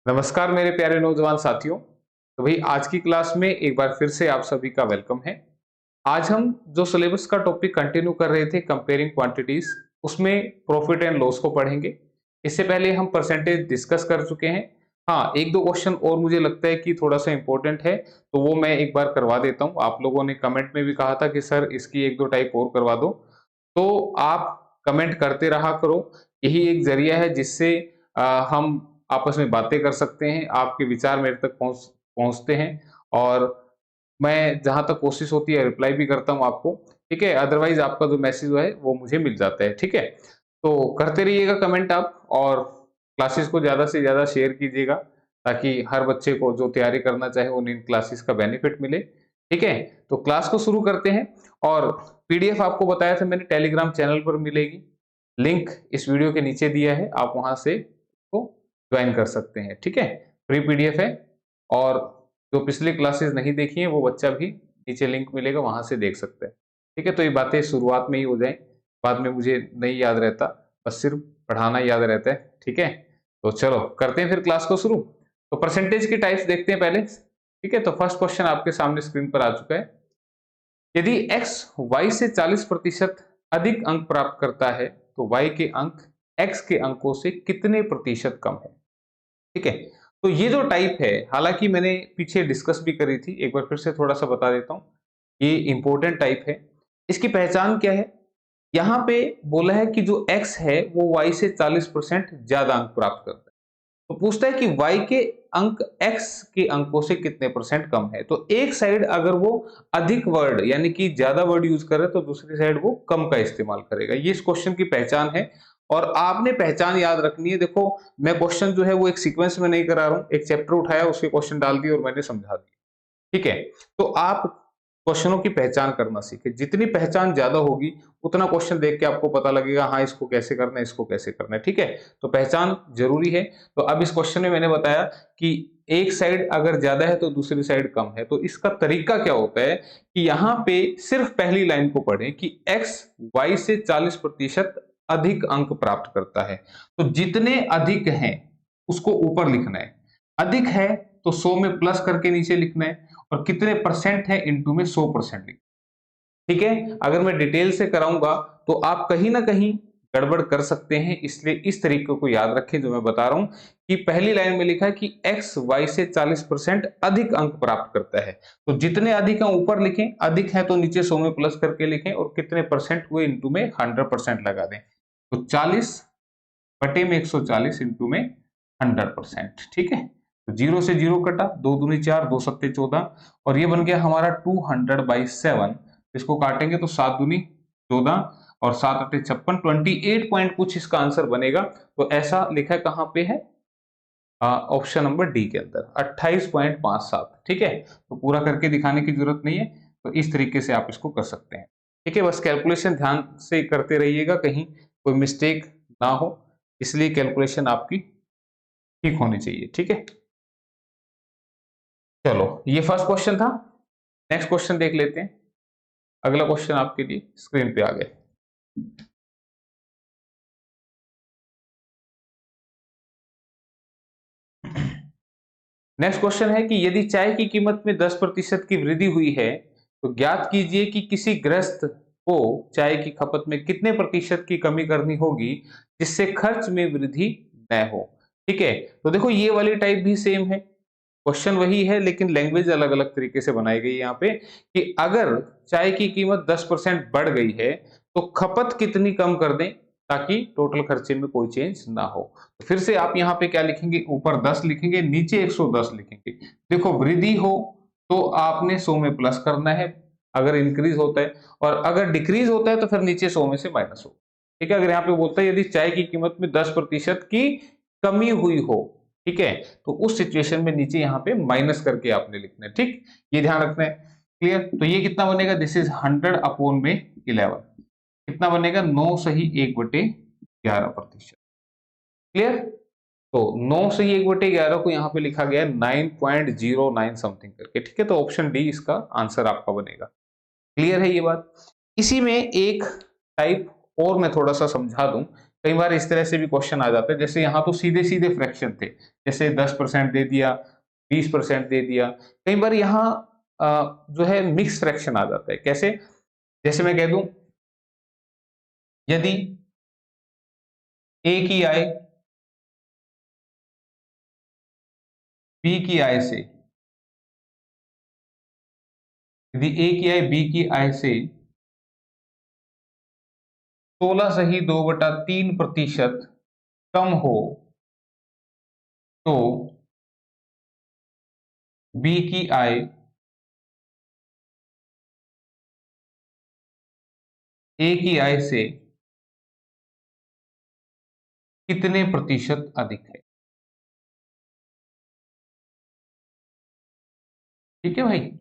नमस्कार मेरे प्यारे नौजवान साथियों। तो भाई आज की क्लास में एक बार फिर से आप सभी का वेलकम है। आज हम जो सिलेबस का टॉपिक कंटिन्यू कर रहे थे कंपेयरिंग क्वांटिटीज, उसमें प्रॉफिट एंड लॉस को पढ़ेंगे। इससे पहले हम परसेंटेज डिस्कस कर चुके हैं। हाँ, एक दो क्वेश्चन और मुझे लगता है कि थोड़ा सा इंपॉर्टेंट है, तो वो मैं एक बार करवा देता हूँ। आप लोगों ने कमेंट में भी कहा था कि सर इसकी एक दो टाइप और करवा दो, तो आप कमेंट करते रहा करो। यही एक जरिया है जिससे हम आपस में बातें कर सकते हैं, आपके विचार मेरे तक पहुँचते हैं और मैं जहाँ तक कोशिश होती है रिप्लाई भी करता हूँ आपको, ठीक है? अदरवाइज़ आपका जो मैसेज है वो मुझे मिल जाता है, ठीक है? तो करते रहिएगा कमेंट आप और क्लासेस को ज़्यादा से ज़्यादा शेयर कीजिएगा ताकि हर बच्चे को जो तैयारी करना चाहे उन्हें इन क्लासेस का बेनिफिट मिले, ठीक है? तो क्लास को शुरू करते हैं और पीडीएफ आपको बताया था मैंने टेलीग्राम चैनल पर मिलेगी। लिंक इस वीडियो के नीचे दिया है, आप वहाँ से इसको ज्वाइन कर सकते हैं, ठीक है? फ्री पीडीएफ है और जो पिछली क्लासेस नहीं देखी हैं वो बच्चा भी नीचे लिंक मिलेगा वहां से देख सकते हैं, ठीक है? तो ये बातें शुरुआत में ही हो जाए, बाद में मुझे नहीं याद रहता, बस सिर्फ पढ़ाना याद रहता है, ठीक है? तो चलो करते हैं फिर क्लास को शुरू। तो परसेंटेज की टाइप्स देखते हैं पहले, ठीक है? तो फर्स्ट क्वेश्चन आपके सामने स्क्रीन पर आ चुका है। यदि x y से 40% अधिक अंक प्राप्त करता है तो y के अंक x के अंकों से कितने प्रतिशत कम है? ठीक है? तो ये जो टाइप है, हालांकि मैंने पीछे डिस्कस भी करी थी, एक बार फिर से थोड़ा सा बता देता हूँ। ये इंपॉर्टेंट टाइप है। इसकी पहचान क्या है? यहाँ पे बोला है कि जो x है वो y से 40% ज्यादा अंक प्राप्त करता है। तो पूछता है कि y के अंक x के अंकों से कितने परसेंट कम है। तो एक साइड अगर वो अधिक वर्ड यानी कि ज्यादा वर्ड यूज करे तो दूसरी साइड वो कम का इस्तेमाल करेगा। ये इस क्वेश्चन की पहचान है और आपने पहचान याद रखनी है। देखो, मैं क्वेश्चन जो है वो एक सीक्वेंस में नहीं करा रहा हूँ, एक चैप्टर उठाया उसके क्वेश्चन डाल दिए और मैंने समझा दिया, ठीक है? तो आप क्वेश्चनों की पहचान करना सीखें। जितनी पहचान ज्यादा होगी उतना क्वेश्चन देख के आपको पता लगेगा, हाँ इसको कैसे करना है, इसको कैसे करना है, ठीक है? तो पहचान जरूरी है। तो अब इस क्वेश्चन में मैंने बताया कि एक साइड अगर ज्यादा है तो दूसरी साइड कम है। तो इसका तरीका क्या होता है कि यहाँ पे सिर्फ पहली लाइन को पढ़ें कि x y से 40% अधिक अंक प्राप्त करता है। तो जितने अधिक हैं उसको ऊपर लिखना है। अधिक है तो 100 में प्लस करके नीचे लिखना है और कितने परसेंट है इनटू में 100% लिखना है, ठीक है? अगर मैं डिटेल से कराऊंगा तो आप कहीं ना कहीं गड़बड़ कर सकते हैं, इसलिए इस तरीके को याद रखें जो मैं बता रहा हूं कि पहली लाइन में लिखा है कि x y से 40% अधिक अंक प्राप्त करता है। तो जितने अधिक हैं ऊपर लिखें, अधिक है तो नीचे 100 में प्लस करके लिखें और कितने परसेंट हुए इनटू में 100% लगा दें। तो 40 बटे में 140 इंटू में 100%, ठीक है? तो जीरो से जीरो कटा, दो दूनी चार, दो सत्ते 14 और ये बन गया हमारा 200/7। इसको काटेंगे तो 7 दूनी 14 और 7 अट्ठे 56, 28 पॉइंट कुछ इसका आंसर बनेगा। तो ऐसा लिखा है, कहाँ पे है? ऑप्शन नंबर डी के अंदर 28.57, ठीक है? तो पूरा करके दिखाने की जरूरत नहीं है। तो इस तरीके से आप इसको कर सकते हैं, ठीक है? बस कैलकुलेशन ध्यान से करते रहिएगा, कहीं कोई मिस्टेक ना हो, इसलिए कैलकुलेशन आपकी ठीक होनी चाहिए, ठीक है? चलो, ये फर्स्ट क्वेश्चन था। नेक्स्ट क्वेश्चन देख लेते हैं। अगला क्वेश्चन आपके लिए स्क्रीन पे आ गया। नेक्स्ट क्वेश्चन है कि यदि चाय की कीमत में 10% की वृद्धि हुई है तो ज्ञात कीजिए कि किसी गृहस्थ को चाय की खपत में कितने प्रतिशत की कमी करनी होगी जिससे खर्च में वृद्धि न हो, ठीक है? तो देखो, ये वाली टाइप भी सेम है, क्वेश्चन वही है लेकिन लैंग्वेज अलग अलग तरीके से बनाई गई है यहाँ पे कि अगर चाय की कीमत 10% बढ़ गई है तो खपत कितनी कम कर दें ताकि टोटल खर्चे में कोई चेंज ना हो। तो फिर से आप यहाँ पे क्या लिखेंगे? ऊपर 10 लिखेंगे, नीचे 110 लिखेंगे। देखो, वृद्धि हो तो आपने 100 में प्लस करना है अगर इंक्रीज होता है, और अगर डिक्रीज होता है तो फिर नीचे 100 में से माइनस हो, ठीक है? अगर यहाँ पे बोलता है यदि चाय की कीमत में 10% की कमी हुई हो, ठीक है, तो उस सिचुएशन में नीचे यहाँ पे माइनस करके आपने लिखना है, ठीक? ये ध्यान रखना है, क्लियर? तो ये कितना बनेगा? This is 100/11। कितना बनेगा? 9 सही 1/11%, क्लियर? तो 9 सही 1/11 को यहाँ पे लिखा गया है 9.09 समथिंग करके, ठीक है? तो ऑप्शन डी इसका आंसर आपका बनेगा। क्लियर है ये बात? इसी में एक टाइप और मैं थोड़ा सा समझा दूं कई बार इस तरह से भी क्वेश्चन आ जाता है, जैसे यहाँ तो सीधे सीधे फ्रैक्शन थे, जैसे 10% दे दिया, 20% दे दिया। कई बार यहाँ जो है मिक्स फ्रैक्शन आ जाता है। कैसे? जैसे मैं कह दूं, यदि ए की आय बी की आय से, यदि ए की आय बी की आय से 16.2/3% कम हो, तो बी की आय ए की आय से कितने प्रतिशत अधिक है। ठीक है भाई,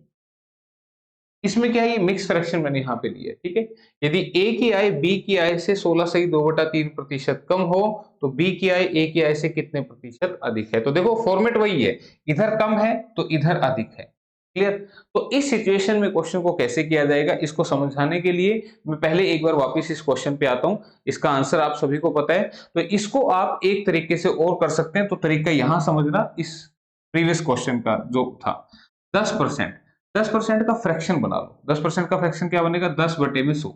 इसमें क्या है, ये मिक्स फ्रैक्शन मैंने यहाँ पे लिया है। ठीक है, यदि ए की आय बी की आय से 16.2/3% कम हो, तो बी की आय ए की आय से कितने प्रतिशत अधिक है। तो देखो फॉर्मेट वही है, इधर कम है तो इधर अधिक है। क्लियर? तो इस सिचुएशन में क्वेश्चन को कैसे किया जाएगा, इसको समझाने के लिए मैं पहले एक बार वापस इस क्वेश्चन पे आता हूँ। इसका आंसर आप सभी को पता है, तो इसको आप एक तरीके से और कर सकते हैं। तो तरीका यहाँ समझना, इस प्रीवियस क्वेश्चन का जो था 10%, 10% का फ्रैक्शन बना लो। 10% का फ्रैक्शन क्या बनेगा, 10/100।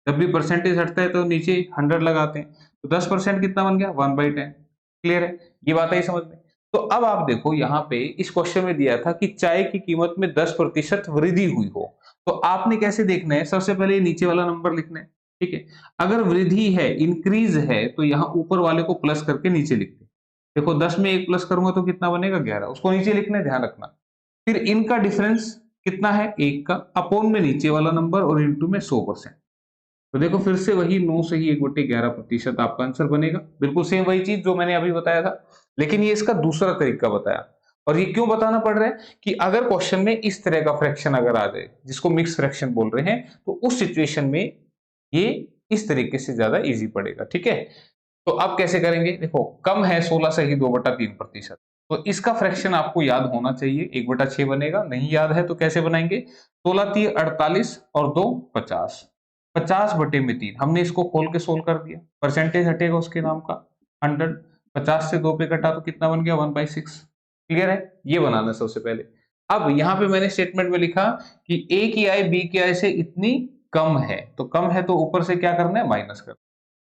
जब भी परसेंटेज हटता है तो नीचे 100 लगाते हैं, तो 10% कितना बन गया, 1/10। क्लियर है, ये बात आई समझ में। तो अब आप देखो यहाँ पे इस क्वेश्चन में दिया था कि चाय की कीमत में 10% वृद्धि हुई हो, तो आपने कैसे देखना है, सबसे पहले नीचे वाला नंबर लिखना है। ठीक है, अगर वृद्धि है, इंक्रीज है, तो यहाँ ऊपर वाले को प्लस करके नीचे लिखते हैं। देखो 10 में 1 प्लस करूंगा तो कितना बनेगा, 11। उसको नीचे लिखना है, ध्यान रखना। फिर इनका डिफरेंस कितना है, 1 का, अपॉन में नीचे वाला नंबर और इंटू में 100%। तो देखो फिर से वही 9 से ही 1/11% आपका आंसर बनेगा। बिल्कुल सेम वही चीज जो मैंने अभी बताया था, लेकिन ये इसका दूसरा तरीका बताया। और ये क्यों बताना पड़ रहा है कि अगर क्वेश्चन में इस तरह का फ्रैक्शन अगर आ जाए, जिसको मिक्स फ्रैक्शन बोल रहे हैं, तो उस सिचुएशन में ये इस तरीके से ज्यादा इजी पड़ेगा। ठीक है, तो अब कैसे करेंगे, देखो कम है 16 से ही 2/3%, तो इसका फ्रैक्शन आपको याद होना चाहिए, 1/6 बनेगा। नहीं याद है तो कैसे बनाएंगे, 16×3 48 और 2 50, 50/3। हमने इसको खोल के सोल्व कर दिया, परसेंटेज हटेगा उसके नाम का 100, 50 से 2 पे कटा तो कितना बन गया, 1/6। क्लियर है, ये बनाना है सबसे पहले। अब यहाँ पे मैंने स्टेटमेंट में लिखा कि ए की आय बी की आय से इतनी कम है, तो कम है तो ऊपर से क्या करना है, माइनस करना है।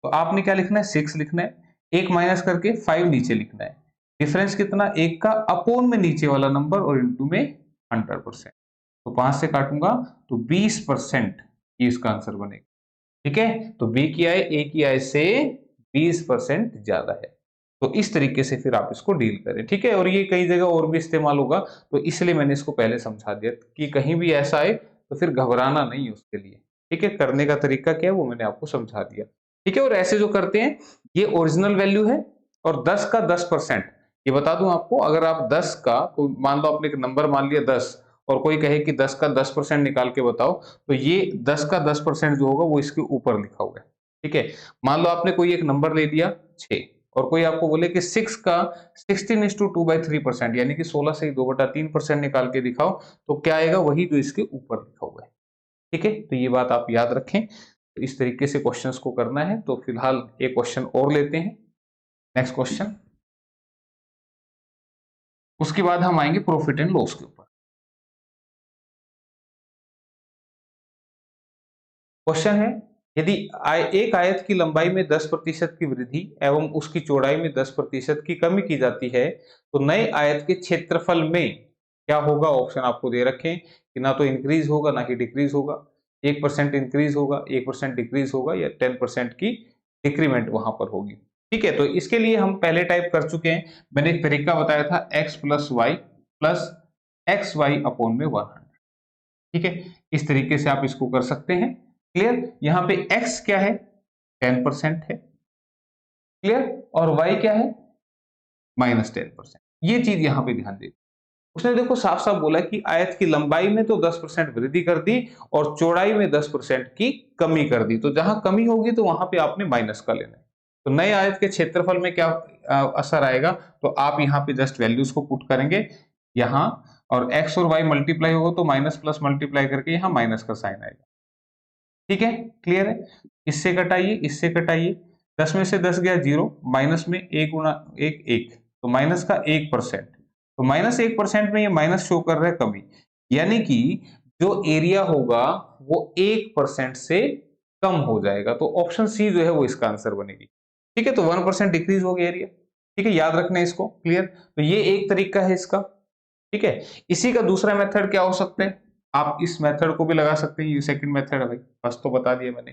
तो आपने क्या लिखना है, 6 लिखना है, 1 माइनस करके 5 नीचे लिखना है। डिफरेंस कितना, 1 का, अपॉन में नीचे वाला नंबर और इंटू में 100%। तो 5 से काटूंगा तो 20% ये इसका आंसर बनेगा। ठीक है, तो बी की आय ए की आय से 20% ज्यादा है। तो इस तरीके से फिर आप इसको डील करें। ठीक है, और ये कई जगह और भी इस्तेमाल होगा, तो इसलिए मैंने इसको पहले समझा दिया कि कहीं भी ऐसा आए तो फिर घबराना नहीं उसके लिए। ठीक है, करने का तरीका क्या है वो मैंने आपको समझा दिया। ठीक है, और ऐसे जो करते हैं, ये ओरिजिनल वैल्यू है, और 10 का 10%, ये बता दूं आपको, अगर आप 10 का, कोई मान लो आपने एक नंबर मान लिया 10, और कोई कहे कि 10 का 10% निकाल के बताओ, तो ये 10 का 10% जो होगा वो इसके ऊपर लिखा हुआ है। ठीक है, मान लो आपने कोई एक नंबर ले लिया 6, और कोई आपको बोले कि 6 का 16:2/3%, यानी कि 16 से 2/3% निकाल के दिखाओ, तो क्या आएगा, वही जो इसके ऊपर लिखा हुआ है। ठीक है, तो ये बात आप याद रखें। तो इस तरीके से क्वेश्चंस को करना है। तो फिलहाल एक क्वेश्चन और लेते हैं, नेक्स्ट क्वेश्चन, उसके बाद हम आएंगे प्रॉफिट एंड लॉस के ऊपर। क्वेश्चन है, यदि एक आयत की लंबाई में 10% की वृद्धि एवं उसकी चौड़ाई में 10% की कमी की जाती है, तो नए आयत के क्षेत्रफल में क्या होगा। ऑप्शन आपको दे रखे हैं कि ना तो इंक्रीज होगा ना ही डिक्रीज होगा, 1% इंक्रीज होगा, 1% डिक्रीज होगा, या 10% की डिक्रीमेंट वहां पर होगी। ठीक है, तो इसके लिए हम पहले टाइप कर चुके हैं, मैंने एक तरीका बताया था, x + y + xy/100। ठीक है, इस तरीके से आप इसको कर सकते हैं। क्लियर, यहाँ पे x क्या है, 10% है। क्लियर, और y क्या है, -10%। ये चीज यहाँ पे ध्यान दे, उसने देखो साफ साफ बोला कि आयत की लंबाई में तो 10% वृद्धि कर दी और चौड़ाई में 10% की कमी कर दी। तो जहां कमी होगी तो वहां पे आपने माइनस का लेना है। तो नए आयत के क्षेत्रफल में क्या असर आएगा, तो आप यहाँ पे जस्ट वैल्यूज को पुट करेंगे यहाँ, और x और y मल्टीप्लाई होगा तो माइनस प्लस मल्टीप्लाई करके यहाँ माइनस का साइन आएगा। ठीक है, क्लियर है, इससे कटाइए, इससे कटाइए, 10 में से 10 गया 0, माइनस में 1 गुना 1 1, तो माइनस का 1%, तो -1% में ये माइनस शो कर रहा है कमी, यानी कि जो एरिया होगा वो 1% से कम हो जाएगा, तो ऑप्शन सी जो है वो इसका आंसर बनेगी। ठीक है, तो 1% डिक्रीज हो गया एरिया। ठीक है, याद रखना है इसको, क्लियर। तो ये एक तरीका है इसका। ठीक है, इसी का दूसरा मेथड क्या हो सकता है, आप इस मेथड को भी लगा सकते हैं, ये सेकंड मेथड है भाई, फर्स्ट तो बता दिया मैंने।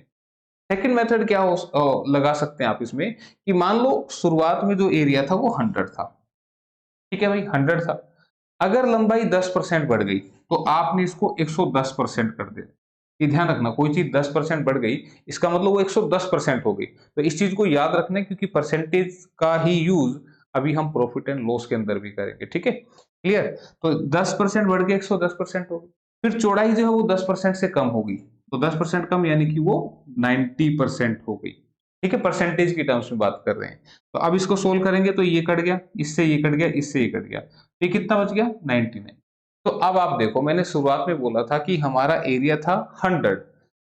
सेकंड मेथड क्या हो लगा सकते हैं आप इसमें, कि मान लो शुरुआत में जो एरिया था वो 100 था। ठीक है भाई, 100 था, अगर लंबाई 10% बढ़ गई तो आपने इसको 110% कर दिया। ये ध्यान रखना, कोई चीज 10% बढ़ गई इसका मतलब वो 110% हो गई, तो इस चीज को याद रखना है, क्योंकि परसेंटेज का ही यूज अभी हम प्रॉफिट एंड लॉस के अंदर भी करेंगे। ठीक है, क्लियर। तो 10% बढ़ गया 110% हो गई, फिर चौड़ाई जो है वो 10% से कम होगी, तो 10% कम यानी कि वो 90% हो गई। ठीक है, परसेंटेज की टर्म्स में बात कर रहे हैं। तो अब इसको सोल्व करेंगे तो ये कट गया, इससे ये कट गया, इससे ये कट गया, ये कितना बच गया 99। तो अब आप देखो, मैंने शुरुआत में बोला था कि हमारा एरिया था 100,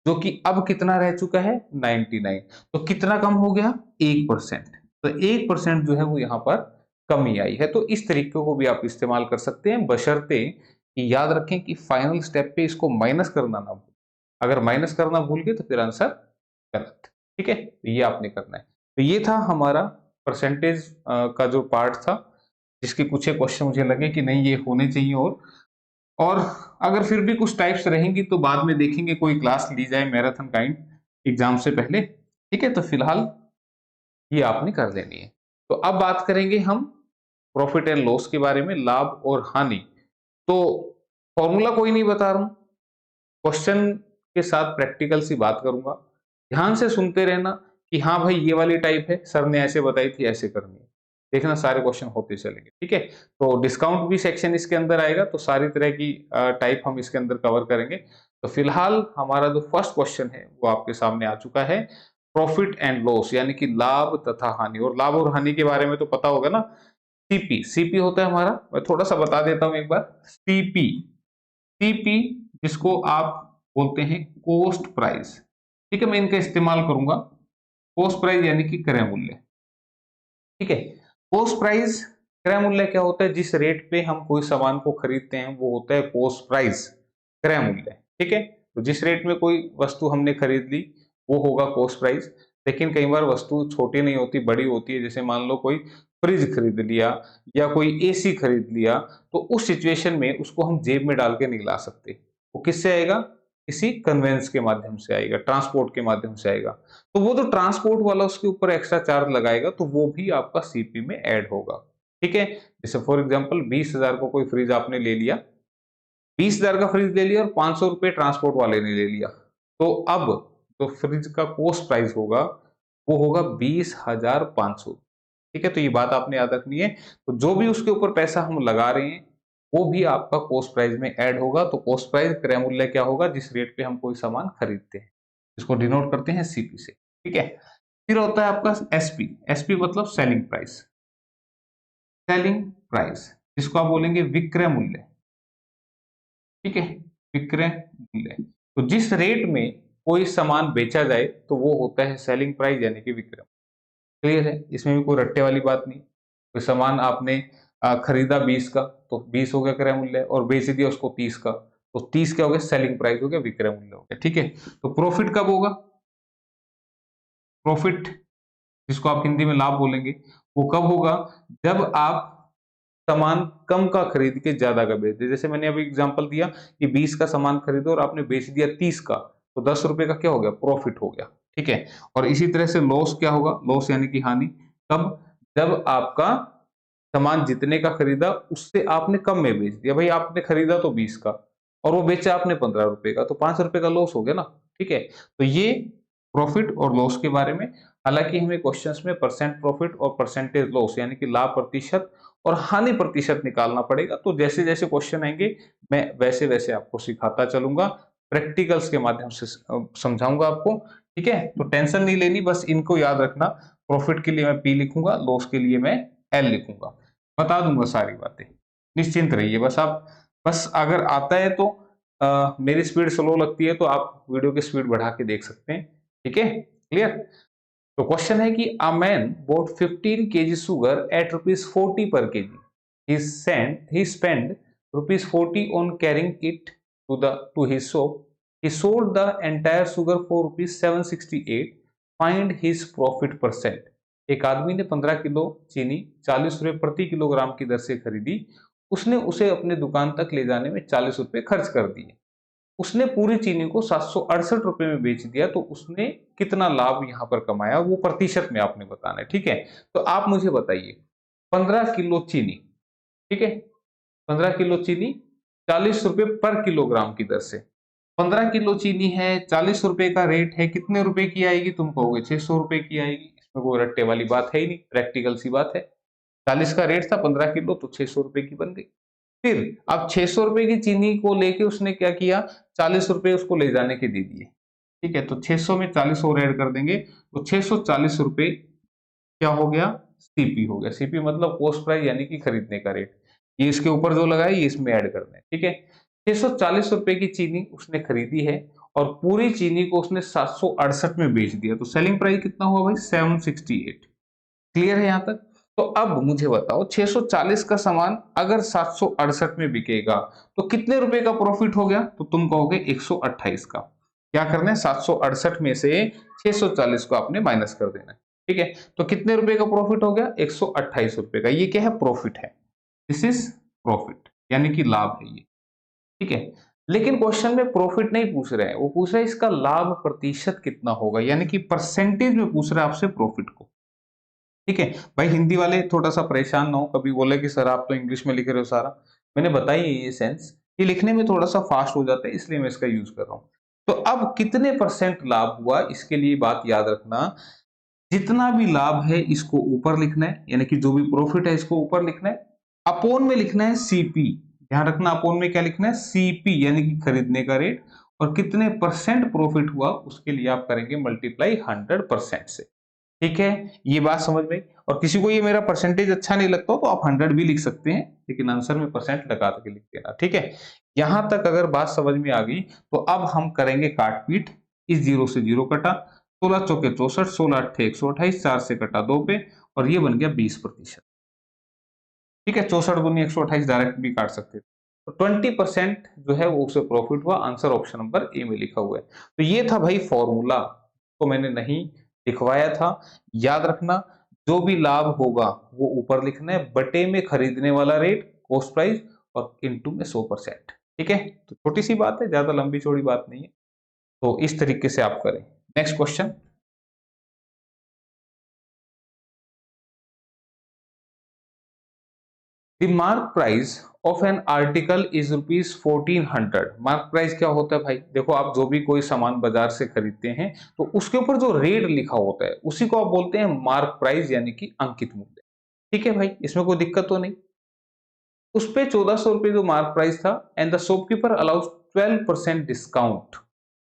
जो कि अब कितना रह चुका है 99, तो कितना कम हो गया 1%, तो 1% जो है वो यहाँ पर कमी आई है। तो इस तरीके को भी आप इस्तेमाल कर सकते हैं, बशर्ते कि याद रखें कि फाइनल स्टेप पे इसको माइनस करना ना भूलें। अगर माइनस करना भूल गए तो फिर आंसर गलत। ठीक है, तो ये आपने करना है। तो ये था हमारा परसेंटेज का जो पार्ट था, जिसके कुछ एक क्वेश्चन मुझे लगे कि नहीं ये होने चाहिए, और अगर फिर भी कुछ टाइप्स रहेंगी तो बाद में देखेंगे, कोई क्लास ली जाए मैराथन काइंड एग्जाम से पहले। ठीक है, तो फिलहाल ये आपने कर लेनी है। तो अब बात करेंगे हम प्रॉफिट एंड लॉस के बारे में, लाभ और हानि। तो फॉर्मूला कोई नहीं बता रहा हूं, क्वेश्चन के साथ प्रैक्टिकल सी बात करूंगा, ध्यान से सुनते रहना कि हाँ भाई ये वाली टाइप है, सर ने ऐसे बताई थी, ऐसे करनी है। देखना सारे क्वेश्चन होते चलेंगे। ठीक है, तो डिस्काउंट भी सेक्शन इसके अंदर आएगा, तो सारी तरह की टाइप हम इसके अंदर कवर करेंगे। तो फिलहाल हमारा जो फर्स्ट क्वेश्चन है वो आपके सामने आ चुका है, प्रॉफिट एंड लॉस, यानी कि लाभ तथा हानि। और लाभ और हानि के बारे में तो पता होगा ना, सीपी, सीपी होता है हमारा, मैं थोड़ा सा बता देता हूं एक बार। सीपी, सीपी जिसको आप बोलते हैं कोस्ट प्राइस। ठीक है, मैं इनका इस्तेमाल करूंगा। कोस्ट प्राइस यानी कि क्रय मूल्य। ठीक है, कोस्ट प्राइस, क्रय मूल्य क्या होता है, जिस रेट पे हम कोई सामान को खरीदते हैं वो होता है कोस्ट प्राइस, क्रय मूल्य। ठीक है, तो जिस रेट में कोई वस्तु हमने खरीद ली वो होगा कोस्ट प्राइस। लेकिन कई बार वस्तु छोटी नहीं होती, बड़ी होती है, जैसे मान लो कोई फ्रिज खरीद लिया या कोई एसी खरीद लिया, तो उस सिचुएशन में उसको हम जेब में डाल के नहीं ला सकते, वो किससे आएगा, किसी कन्वेंस के माध्यम से आएगा, ट्रांसपोर्ट के माध्यम से आएगा। तो वो जो ट्रांसपोर्ट वाला उसके ऊपर एक्स्ट्रा चार्ज लगाएगा, तो वो भी आपका सीपी में ऐड होगा। ठीक है, जैसे फॉर एग्जांपल 20,000 को कोई फ्रिज आपने ले लिया, 20,000 का फ्रिज ले लिया और 500 रुपए ट्रांसपोर्ट वाले ने ले लिया, तो अब जो फ्रिज का कॉस्ट प्राइस होगा वो होगा 20,500। ठीक है, तो ये बात आपने याद रखनी है। तो जो भी उसके ऊपर पैसा हम लगा रहे हैं वो भी आपका कॉस्ट प्राइस में ऐड होगा। तो कॉस्ट प्राइस, क्रय मूल्य क्या होगा, जिस रेट पे हम कोई सामान खरीदते हैं, इसको डिनोट करते हैं सीपी से। ठीक है, फिर होता है आपका एसपी, एसपी मतलब सेलिंग प्राइस, सेलिंग प्राइस जिसको आप बोलेंगे विक्रय मूल्य। ठीक है, विक्रय मूल्य, तो जिस रेट में कोई सामान बेचा जाए तो वो होता है सेलिंग प्राइस यानी कि विक्रय। क्लियर है, इसमें भी कोई रट्टे वाली बात नहीं। कोई सामान आपने खरीदा 20 का, तो 20 हो गया क्रय मूल्य, और बेच दिया उसको 30 का, तो 30 क्या हो गया, सेलिंग प्राइस हो गया, विक्रय मूल्य हो गया। ठीक है, तो प्रॉफिट कब होगा, प्रॉफिट जिसको आप हिंदी में लाभ बोलेंगे, वो कब होगा, जब आप सामान कम का खरीद के ज्यादा का बेच दे। जैसे मैंने अभी एग्जांपल दिया कि 20 का सामान खरीदो और आपने बेच दिया 30 का, तो 10 रुपए का क्या हो गया, प्रॉफिट हो गया। ठीक है, और इसी तरह से लॉस क्या होगा, लॉस यानी कि हानि, कब, जब आपका सामान जितने का खरीदा उससे आपने कम में बेच दिया। भाई आपने खरीदा तो 20 का और वो बेचा आपने 15 रुपए का, तो 5 रुपए का लॉस हो गया ना। ठीक है, तो ये प्रॉफिट और लॉस के बारे में। हालांकि हमें क्वेश्चंस में परसेंट प्रॉफिट और परसेंटेज लॉस यानी कि लाभ प्रतिशत और हानि प्रतिशत निकालना पड़ेगा। तो जैसे जैसे क्वेश्चन आएंगे मैं वैसे वैसे आपको सिखाता चलूंगा, प्रैक्टिकल्स के माध्यम से समझाऊंगा आपको। ठीक है, तो टेंशन नहीं लेनी, बस इनको याद रखना, प्रॉफिट के लिए मैं पी लिखूंगा, लॉस के लिए मैं एल लिखूंगा, बता दूंगा सारी बातें, निश्चिंत रहिए। बस आप, बस अगर आता है तो मेरी स्पीड स्लो लगती है तो आप वीडियो की स्पीड बढ़ा के देख सकते हैं। ठीक है, क्लियर। तो क्वेश्चन है कि a man bought 15 kg sugar at ₹40 पर KG, he spent ₹40 on carrying it to his shop. He sold the entire sugar for ₹768. Find his profit %. एक आदमी ने 15 किलो चीनी 40 रुपए प्रति किलोग्राम की दर से खरीदी। उसने उसे अपने दुकान तक ले जाने में 40 रुपए खर्च कर दिए। उसने पूरी चीनी को 768 रुपए में बेच दिया, तो उसने कितना लाभ यहाँ पर कमाया, वो प्रतिशत में आपने बताना है। ठीक है, तो आप मुझे बताइए 15 किलो चीनी, ठीक है, 15 किलो चीनी 40 रुपए पर किलोग्राम की दर से, 15 किलो चीनी है, 40 रुपए का रेट है, कितने रुपए की आएगी? तुम कहोगे 600 रुपए की आएगी। इसमें कोई रट्टे वाली बात है ही नहीं, प्रैक्टिकल सी बात है। 40 का रेट था, 15 किलो तो 600 रुपए की बन गई। फिर अब 600 रुपए की चीनी को लेके उसने क्या किया, 40 रुपए उसको ले जाने के दे दिए। ठीक है, तो 600 में 40 और ऐड कर देंगे तो 640 रुपए क्या हो गया, सीपी हो गया। सीपी मतलब कॉस्ट प्राइस, यानी कि खरीदने का रेट। ये इसके ऊपर जो लगाए ये इसमें ऐड करना है। ठीक है, 640 रुपए की चीनी उसने खरीदी है और पूरी चीनी को उसने 768 में बेच दिया, तो सेलिंग प्राइस कितना हुआ भाई, 768। क्लियर है यहाँ तक? तो अब मुझे बताओ 640 का सामान अगर 768 में बिकेगा तो कितने रुपए का प्रॉफिट हो गया? तो तुम कहोगे 128 का। क्या करना है, 768 में से 640 को आपने माइनस कर देना है। ठीक है, तो कितने रुपए का प्रॉफिट हो गया, 128 रुपए का। ये क्या है, प्रॉफिट है। दिस इज प्रॉफिट, यानी कि लाभ है ये। ठीक है, लेकिन क्वेश्चन में प्रॉफिट नहीं पूछ रहे हैं, वो पूछ रहे हैं इसका लाभ प्रतिशत कितना होगा, यानी कि परसेंटेज में पूछ रहा है आपसे प्रॉफिट को। ठीक है भाई, हिंदी वाले थोड़ा सा परेशान ना हो, कभी बोले कि सर आप तो इंग्लिश में लिख रहे हो सारा। मैंने बताई है ये सेंस, ये लिखने में थोड़ा सा फास्ट हो जाता है, इसलिए मैं इसका यूज कर रहा हूँ। तो अब कितने परसेंट लाभ हुआ, इसके लिए बात याद रखना, जितना भी लाभ है इसको ऊपर लिखना है, यानी कि जो भी प्रॉफिट है इसको ऊपर लिखना है, अपोन में लिखना है सीपी। ध्यान रखना, अपोन में क्या लिखना है, सीपी, यानी कि खरीदने का रेट, और कितने परसेंट प्रॉफिट हुआ उसके लिए आप करेंगे मल्टीप्लाई 100% से। ठीक है, ये बात समझ में आई। और किसी को ये मेरा परसेंटेज अच्छा नहीं लगता तो आप 100 भी लिख सकते हैं, लेकिन आंसर में परसेंट लगा के लिख देना। ठीक है, यहां तक अगर बात समझ में आ गई तो अब हम करेंगे काट पीट। इस जीरो से जीरो कटा, 16 चौके 64, 16 अट्ठे 128, 4 से कटा 2 पे, और ये बन गया 20%। ठीक है, 64 दूनी 128 डायरेक्ट भी काट सकते थे। तो 20% जो है वो उसे प्रॉफिट हुआ। आंसर ऑप्शन नंबर ए में लिखा हुआ है। तो ये था भाई फॉर्मूला, को मैंने नहीं लिखवाया था। याद रखना, जो भी लाभ होगा वो ऊपर लिखना है, बटे में खरीदने वाला रेट कॉस्ट प्राइस, और इनटू में 100%। ठीक है, तो छोटी सी बात है, ज्यादा लंबी चौड़ी बात नहीं है। तो इस तरीके से आप करें। Next question, the mark price of an article is ₹1400। Mark price क्या होता है भाई? देखो, आप जो भी कोई सामान बाजार से खरीदते हैं तो उसके ऊपर जो रेट लिखा होता है उसी को आप बोलते हैं मार्क प्राइस, यानी कि अंकित मूल्य। ठीक है भाई, इसमें कोई दिक्कत तो नहीं। उस पे 1400 रुपए जो मार्क प्राइस था, and the shopkeeper allows 12% discount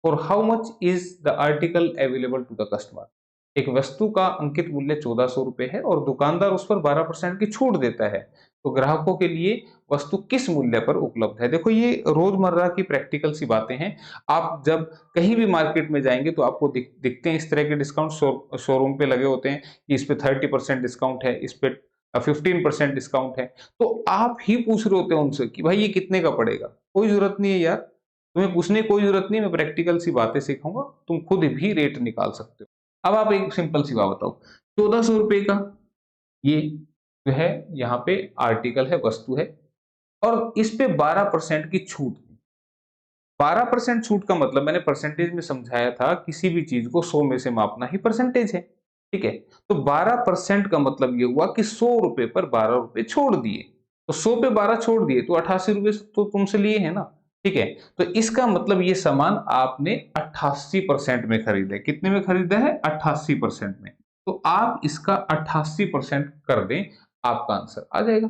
for how much is the article available to the customer. एक वस्तु का अंकित मूल्य 1400 रुपए है और दुकानदार उस पर 12% की छूट देता है, तो ग्राहकों के लिए वस्तु किस मूल्य पर उपलब्ध है? देखो, ये रोजमर्रा की प्रैक्टिकल सी बातें हैं। आप जब कहीं भी मार्केट में जाएंगे तो आपको दिखते हैं इस तरह के डिस्काउंट, शोरूम पे लगे होते हैं कि इस पे 30% डिस्काउंट है, इस पे 15% डिस्काउंट है। तो आप ही पूछ रहे होते हैं उनसे कि भाई ये कितने का पड़ेगा। कोई जरूरत नहीं है यार, तुम्हें पूछने की कोई जरूरत नहीं, मैं प्रैक्टिकल सी बातें सिखाऊंगा, तुम खुद भी रेट निकाल सकते हो। अब आप एक सिंपल सी बात बताओ, 1400 रुपए का ये जो है यहाँ पे आर्टिकल है, वस्तु है, और इस पे 12% की छूट। 12% छूट का मतलब मैंने परसेंटेज में समझाया था, किसी भी चीज को 100 में से मापना ही परसेंटेज है। ठीक है, तो 12% का मतलब ये हुआ कि 100 रुपए पर 12 रुपए छोड़ दिए, तो 100 पे 12 छोड़ दिए तो 88 रुपए तो तुमसे लिए है ना। ठीक है, तो इसका मतलब ये सामान आपने 88% में खरीदा है। कितने में खरीदा है? 88% में। तो आप इसका 88% कर दें, आपका आंसर आ जाएगा।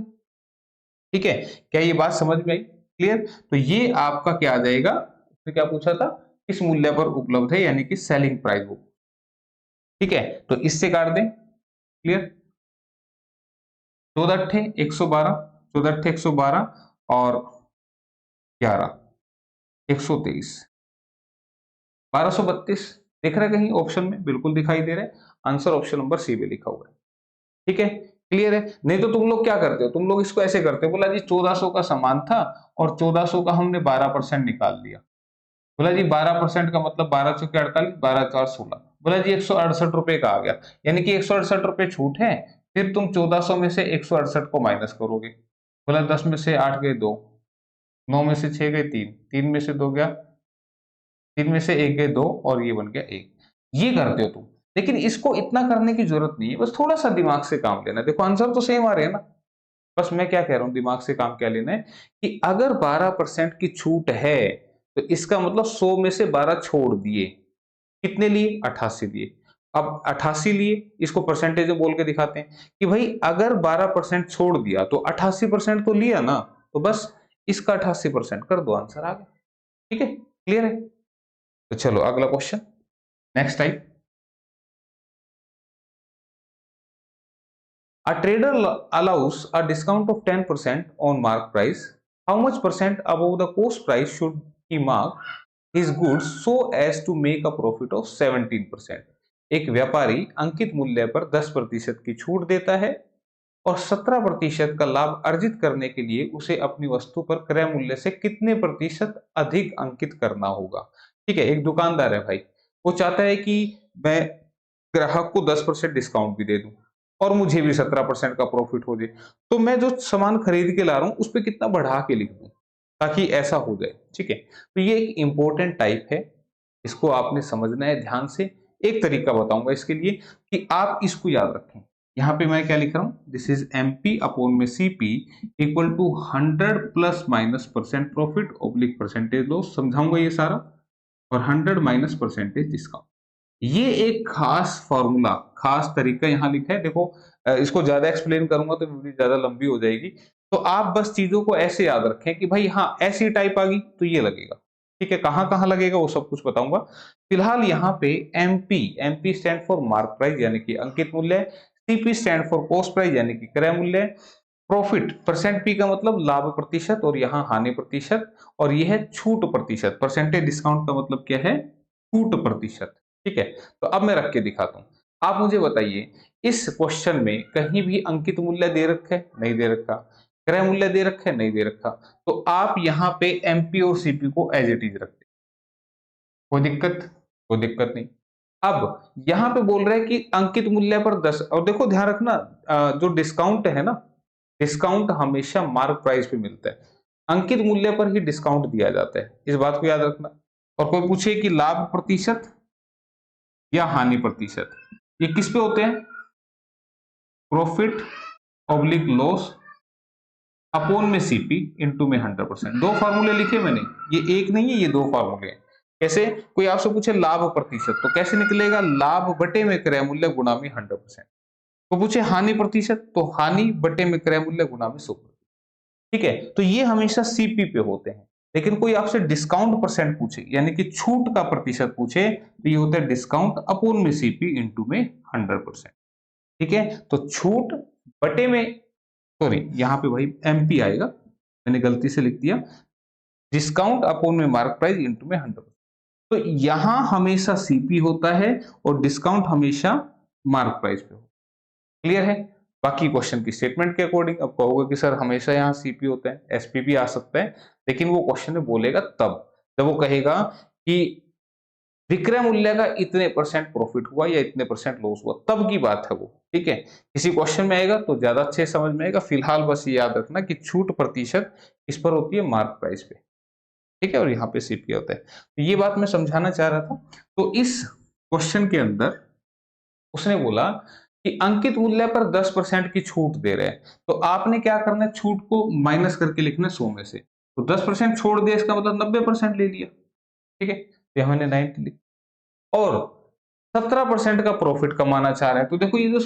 ठीक है, क्या ये बात समझ में आई? क्लियर? तो ये आपका क्या आ जाएगा, उसने क्या पूछा था, किस मूल्य पर उपलब्ध है, यानी कि सेलिंग प्राइस वो। ठीक है, तो इससे काट दें। क्लियर? 14 अट्ठे 112, 14 अट्ठे 112 और 11 123, 1232 दिख रहा है कहीं ऑप्शन में? बिल्कुल दिखाई दे रहा है। आंसर ऑप्शन नंबर सी में लिखा हुआ है। ठीक है, क्लियर है। नहीं तो तुम लोग क्या करते हो, तुम लोग इसको ऐसे करते हो, बोला जी 1400 का सामान था और 1400 का हमने 12% निकाल लिया। बोला जी 12% का मतलब 12 चौके 48, 12 4 16। बोला जी 168 रुपए का आ गया, यानी कि 168 रुपए छूट है। फिर तुम 1400 में से 168 को माइनस करोगे। बोला 10 में से 8 गए 2, 9 में से 6 गए 3, 3 में से 2 गया, 3 में से 1 गए 2 और ये बन गया 1। ये करते हो तुम, लेकिन इसको इतना करने की जरूरत नहीं है, बस थोड़ा सा दिमाग से काम लेना है। देखो आंसर तो सेम आ रहे हैं ना, बस मैं क्या कह रहा हूं, दिमाग से काम क्या लेना है कि अगर 12% की छूट है तो इसका मतलब 100 में से 12 छोड़ दिए, कितने लिए, 88 लिए। अब 88 लिए, इसको परसेंटेज में बोल के दिखाते हैं कि भाई अगर 12% छोड़ दिया तो 88% तो लिया ना, तो बस इसका 88% कर दो, आंसर आ गया। ठीक है, क्लियर है। तो चलो अगला question, next type. A trader allows a discount of 10% on mark price. How much percent above the cost price should he mark his goods so as to make a profit of 17%? एक व्यापारी अंकित मूल्य पर 10% की छूट देता है और 17% का लाभ अर्जित करने के लिए उसे अपनी वस्तु पर क्रय मूल्य से कितने प्रतिशत अधिक अंकित करना होगा। ठीक है, एक दुकानदार है भाई, वो चाहता है कि मैं ग्राहक को 10% डिस्काउंट भी दे दूं और मुझे भी 17% का प्रॉफिट हो जाए, तो मैं जो सामान खरीद के ला रहा हूं उस पर कितना बढ़ा के लिख दूं ताकि ऐसा हो जाए। ठीक है, तो ये एक इंपॉर्टेंट टाइप है, इसको आपने समझना है ध्यान से। एक तरीका बताऊंगा इसके लिए कि आप इसको याद रखें। यहाँ पे मैं क्या लिख रहा हूं, दिस इज एमपी अपॉन में CP equal to 100 plus minus percent profit oblique percentage loss, समझाऊंगा ये सारा, और 100 माइनस परसेंटेज डिस्काउंट। ये एक खास फॉर्मूला, खास तरीका यहाँ लिखा है। देखो इसको ज्यादा एक्सप्लेन करूंगा तो वीडियो ज्यादा लंबी हो जाएगी, तो आप बस चीजों को ऐसे याद रखें कि भाई हाँ ऐसी टाइप आ गई तो ये लगेगा। ठीक है, कहाँ कहाँ लगेगा वो सब कुछ बताऊंगा। फिलहाल यहाँ पे MP, MP stand for mark price यानी कि अंकित मूल्य, CP stand for cost price यानी कि क्रय मूल्य, प्रॉफिट परसेंट पी का मतलब लाभ प्रतिशत और यहाँ हानि प्रतिशत, और यह है छूट प्रतिशत, परसेंटेज डिस्काउंट का मतलब क्या है, छूट प्रतिशत। ठीक है, तो अब मैं रख के दिखाता हूं। आप मुझे बताइए इस क्वेश्चन में कहीं भी अंकित मूल्य दे रखा है, नहीं दे रखा, क्रय मूल्य दे रखा है, नहीं दे रखा, तो आप यहाँ पे एमपी और सीपी को एज इट इज रखते, कोई दिक्कत, कोई दिक्कत नहीं। अब यहाँ पे बोल रहे हैं कि अंकित मूल्य पर 10, और देखो ध्यान रखना जो डिस्काउंट है ना, डिस्काउंट हमेशा मार्क प्राइस पे मिलता है, अंकित मूल्य पर ही डिस्काउंट दिया जाता है, इस बात को याद रखना। और कोई पूछे कि लाभ प्रतिशत या हानि प्रतिशत, ये किस पे होते हैं, प्रॉफिट ऑब्लिक लॉस अपोन में सीपी इनटू में 100%। दो फार्मूले लिखे मैंने, ये एक नहीं है, ये दो फार्मूले हैं। कैसे, कोई आपसे पूछे लाभ प्रतिशत तो कैसे निकलेगा, लाभ बटे में क्रय मूल्य गुणा में 100%। तो पूछे हानि प्रतिशत तो हानि बटे में क्रय मूल्य गुणा में 100%। ठीक है, तो ये हमेशा सीपी पे होते हैं। लेकिन कोई आपसे डिस्काउंट परसेंट पूछे यानी कि छूट का प्रतिशत पूछे तो ये होता है डिस्काउंट अपोन में सीपी इनटू में 100%। ठीक है, तो छूट बटे में, सॉरी यहाँ पे भाई एमपी आएगा, मैंने गलती से लिख दिया, डिस्काउंट अपोन में मार्क प्राइस इनटू में 100%। तो यहां हमेशा सीपी होता है और डिस्काउंट हमेशा मार्क प्राइस पे होता है। क्लियर है। बाकी क्वेश्चन की स्टेटमेंट के अकॉर्डिंग अब कहोगे कि सर हमेशा यहाँ सीपी होता है, एसपी भी आ सकता है, लेकिन वो क्वेश्चन में बोलेगा तब जब वो कहेगा कि विक्रय मूल्य का इतने परसेंट प्रॉफिट हुआ या इतने परसेंट लॉस हुआ, तब की बात है वो। ठीक है, किसी क्वेश्चन में आएगा तो ज्यादा अच्छे समझ में आएगा। फिलहाल बस ये याद रखना कि छूट प्रतिशत इस पर होती है मार्क प्राइस पे। ठीक है, और यहाँ पे सीपी होता है, तो ये बात मैं समझाना चाह रहा था। तो इस क्वेश्चन के अंदर उसने बोला कि अंकित मूल्य पर 10% की छूट दे रहे हैं, तो आपने क्या करना है, छूट को माइनस करके लिखना है 100 में से, तो 10% छोड़ दिया इसका मतलब 90% ले लिया। ठीक है, तो यहाँ मैंने 90 लिखा, और 17% का प्रॉफिट कमाना चाह रहे हैं। तो देखो ये जो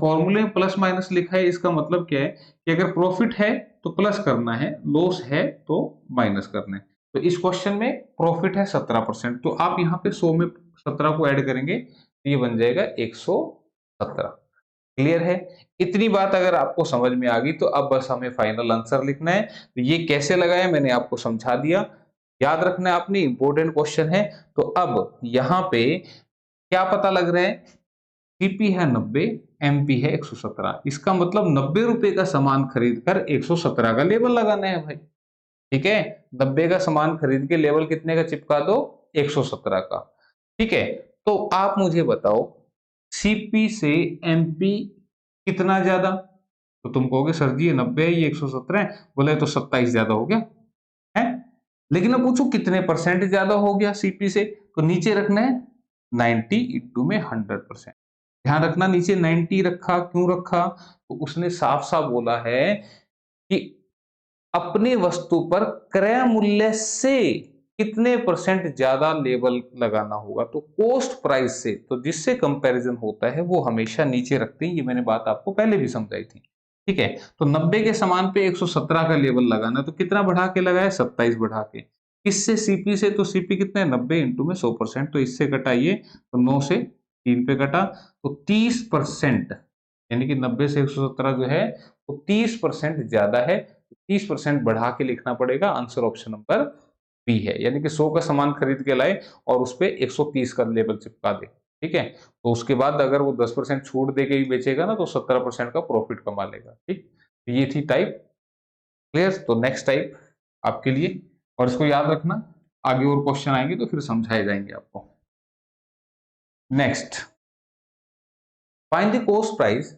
फॉर्मूले में प्लस माइनस लिखा है, इसका मतलब क्या है कि अगर प्रॉफिट है तो प्लस करना है, लॉस है तो माइनस करना है। तो इस क्वेश्चन में प्रॉफिट है 17%, तो आप यहाँ पे 100 में 17 को ऐड करेंगे तो ये बन जाएगा 117। क्लियर है। इतनी बात अगर आपको समझ में आ गई तो अब बस हमें फाइनल आंसर लिखना है। तो ये कैसे लगाया मैंने आपको समझा दिया, याद रखना है आपने, इंपॉर्टेंट क्वेश्चन है। तो अब यहाँ पे क्या पता लग रहा है सीपी है 90, एमपी है 117। इसका मतलब 90 रुपए का सामान खरीद कर 117 का लेबल लगाना है भाई। ठीक है, 90 का सामान खरीद के लेबल कितने का चिपका दो, 117 का। ठीक है, तो आप मुझे बताओ सीपी से एमपी कितना ज्यादा? तो तुम कहोगे सर जी ये 90 है, ये 117 है, बोले तो 27 ज्यादा हो गया है। लेकिन अब पूछो कितने परसेंट ज्यादा हो गया सीपी से, तो नीचे रखना है 90 इंटू में 100%। ध्यान रखना नीचे 90 रखा, क्यों रखा? तो उसने साफ साफ बोला है कि अपने वस्तु पर क्रय मूल्य से कितने परसेंट ज्यादा लेबल लगाना होगा। तो कॉस्ट प्राइस से तो जिससे कंपैरिजन होता है वो हमेशा नीचे रखते हैं। ये मैंने बात आपको पहले भी समझाई थी। ठीक है, तो 90 के सामान पे 117 का लेबल लगाना, तो कितना बढ़ा के लगाया, 27 बढ़ा के। इससे सीपी से, तो सीपी कितना है 90 इंटू में 100%, तो इससे कटाइए तो 9 से 3 पे कटा, तो 30%, यानी कि 90 से 117 जो है वो 30% ज्यादा है। 30% बढ़ा के लिखना पड़ेगा। आंसर ऑप्शन नंबर बी है, यानी कि 100 का सामान खरीद के लाए और उस पे 130 का लेबल चिपका दे। ठीक है, तो उसके बाद अगर वो 10% छूट दे के भी बेचेगा ना, तो 17% का प्रॉफिट कमा लेगा। ठीक, तो ये थी टाइप। क्लियर? तो नेक्स्ट टाइप आपके लिए, और इसको याद रखना, आगे और क्वेश्चन आएंगे तो फिर समझाए जाएंगे आपको। Next, find the cost price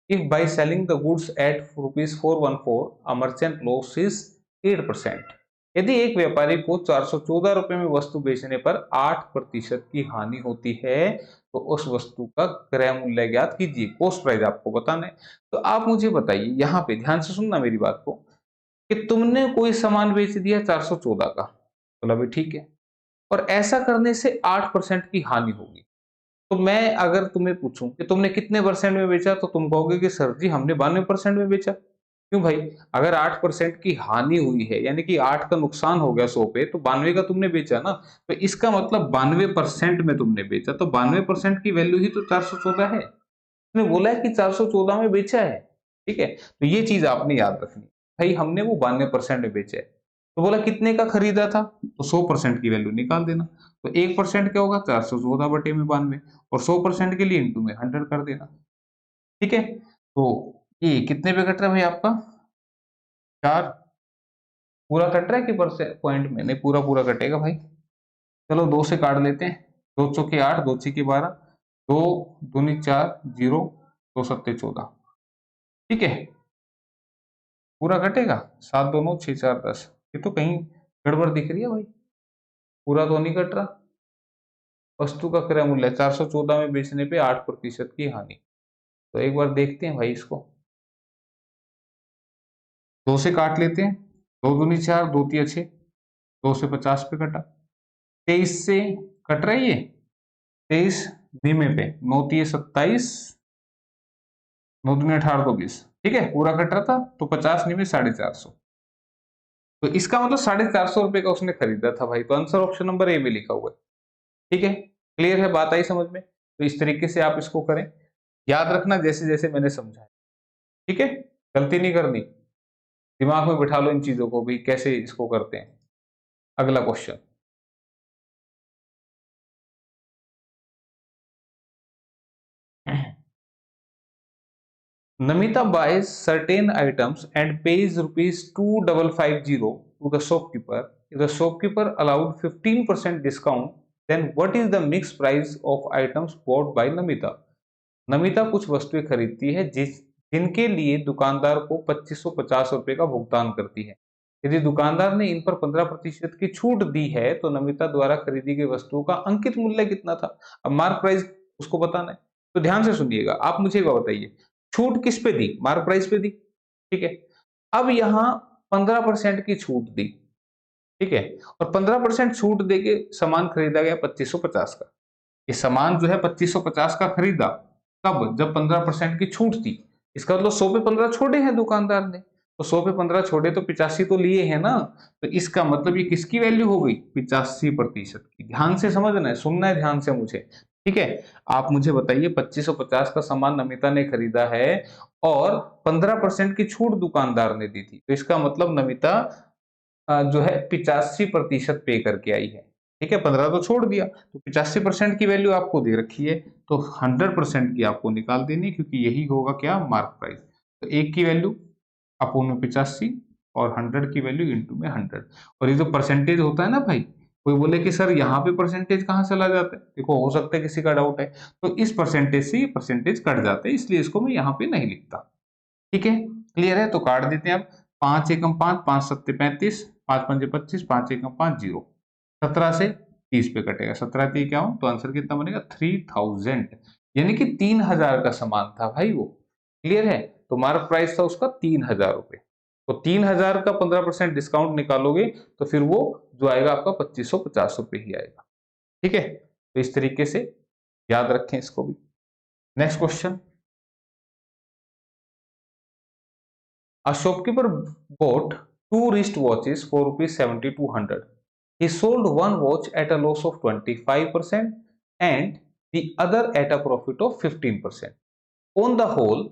if by selling the goods at rupees 414 a merchant losses 8%। यदि एक व्यापारी को 414 रुपए में वस्तु बेचने पर 8% की हानि होती है तो उस वस्तु का क्रय मूल्य ज्ञात कीजिए। कॉस्ट प्राइस आपको बताना है। तो आप मुझे बताइए, यहाँ पे ध्यान से सुनना मेरी बात को, कि तुमने कोई सामान बेच दिया 414 का, बोला भाई ठीक है, और ऐसा करने से 8% की हानि होगी। तो मैं अगर तुम्हें पूछूं कि तुमने कितने परसेंट में बेचा, तो तुम कहोगे कि सर जी हमने 92% में बेचा। क्यों भाई? अगर 8% की हानि हुई है, यानी कि 8 का नुकसान हो गया 100 पे, तो 92 का तुमने बेचा ना, तो इसका मतलब 92% में तुमने बेचा, तो 92% की वैल्यू ही तो 414 है। उसने बोला है कि 414 में बेचा है। ठीक है, तो ये चीज आपने याद रखनी भाई, हमने वो 92% में बेचा है। तो बोला कितने का खरीदा था, तो 100% की वैल्यू निकाल देना। तो 1% क्या होगा, 414 बटे में 92, और 100% के लिए इंटू में 100 कर देना। ठीक है, तो ये कितने पे कट रहा है भाई आपका, 4। पूरा कट रहा है कि पॉइंट में? नहीं, पूरा पूरा कटेगा भाई। चलो 2 से काट लेते हैं, 2 चौके 8, 2 छक्के 12, 2 दूनी 4, 0, 2 सत्ते 14। ठीक है, पूरा कटेगा, 7 2 9 6 4 10। ये तो कहीं गड़बड़ दिख रही है भाई, पूरा तो नहीं कट रहा। वस्तु का क्रय मूल्य 414 में बेचने पे 8% की हानि। तो एक बार देखते हैं भाई इसको, 2 से काट लेते हैं, 2 दूनी 4, 2 तिया 6, 2 से 50 पे कटा, 23 से कट रहा है ये, 23 धीमे पे, 9 तिये 27, 9 दूनी 18 तो 20। ठीक है, पूरा कट रहा था, तो 50 निमे 450। तो इसका मतलब 450 रुपए का उसने खरीदा था भाई। तो आंसर ऑप्शन नंबर ए में लिखा हुआ है। ठीक है, क्लियर है, बात आई समझ में? तो इस तरीके से आप इसको करें, याद रखना जैसे जैसे मैंने समझाया। ठीक है, गलती नहीं करनी, दिमाग में बिठा लो इन चीजों को भी, कैसे इसको करते हैं। अगला question, Namita buys certain items and pays rupees 2550 to the shopkeeper. If the shopkeeper allowed 15% discount, then what is the mixed price of items bought by Namita? Namita कुछ वस्तुएं खरीदती है जिनके लिए दुकानदार को 2550 रुपए का भुगतान करती है। यदि दुकानदार ने इन पर 15% की छूट दी है तो नमिता द्वारा खरीदी गई वस्तुओं का अंकित मूल्य कितना था? अब मार्क प्राइस उसको बताना है। तो ध्यान से सुनिएगा, आप मुझे एक बात बताइए, छूट किस पे दी? मार्क प्राइस पे दी। ठीक है, अब यहाँ 15% की छूट दी। ठीक है, और 15% छूट देके सामान खरीदा गया 2550 का। ये सामान जो है 2550 का खरीदा, कब? जब 15% की छूट थी। इसका मतलब 100 पे 15 छोड़े हैं दुकानदार ने, तो 100 पे 15 छोड़े तो 85 तो लिए हैं ना। तो इसका मतलब ये किसकी वैल्यू हो गई? 85% की। ध्यान से समझना है, सुनना है ध्यान से मुझे। ठीक है, आप मुझे बताइए 2550 का सामान नमिता ने खरीदा है और 15% की छूट दुकानदार ने दी थी, तो इसका मतलब नमिता जो है 85% पे करके आई है। ठीक है, 15 तो छोड़ दिया, तो 85% की वैल्यू आपको दे रखी है, तो 100% की आपको निकाल देनी, क्योंकि यही होगा क्या, मार्क प्राइस। तो एक की वैल्यू अपोन में 85 और 100 की वैल्यू इंटू में 100। और ये जो परसेंटेज होता है ना भाई, कोई बोले कि सर यहाँ पे परसेंटेज कहाँ चला जाता है, देखो हो सकता है किसी का डाउट है, तो इस परसेंटेज से ये परसेंटेज कट जाते हैं, इसलिए इसको मैं यहाँ पे नहीं लिखता। ठीक है, क्लियर है, तो काट देते हैं अब। 5 एकम 5, 5 सत्ते 35, 5 पंजे 25, 5 एकम 5 0, 17 से 30 पे कटेगा, 17 3 क्या हो, तो आंसर कितना बनेगा 3000, यानी कि 3000 का सामान था भाई वो। क्लियर है, तो मार्क प्राइस था उसका 3000 रुपए, तो 3000 का 15% डिस्काउंट निकालोगे तो फिर वो जो आएगा आपका 2550 रुपए ही आएगा। ठीक है, तो इस तरीके से याद रखें इसको भी। Next question, a shopkeeper bought two wrist watches for rupees 7200. He sold one watch at a loss of 25% and the other at a profit of 15%. On the whole,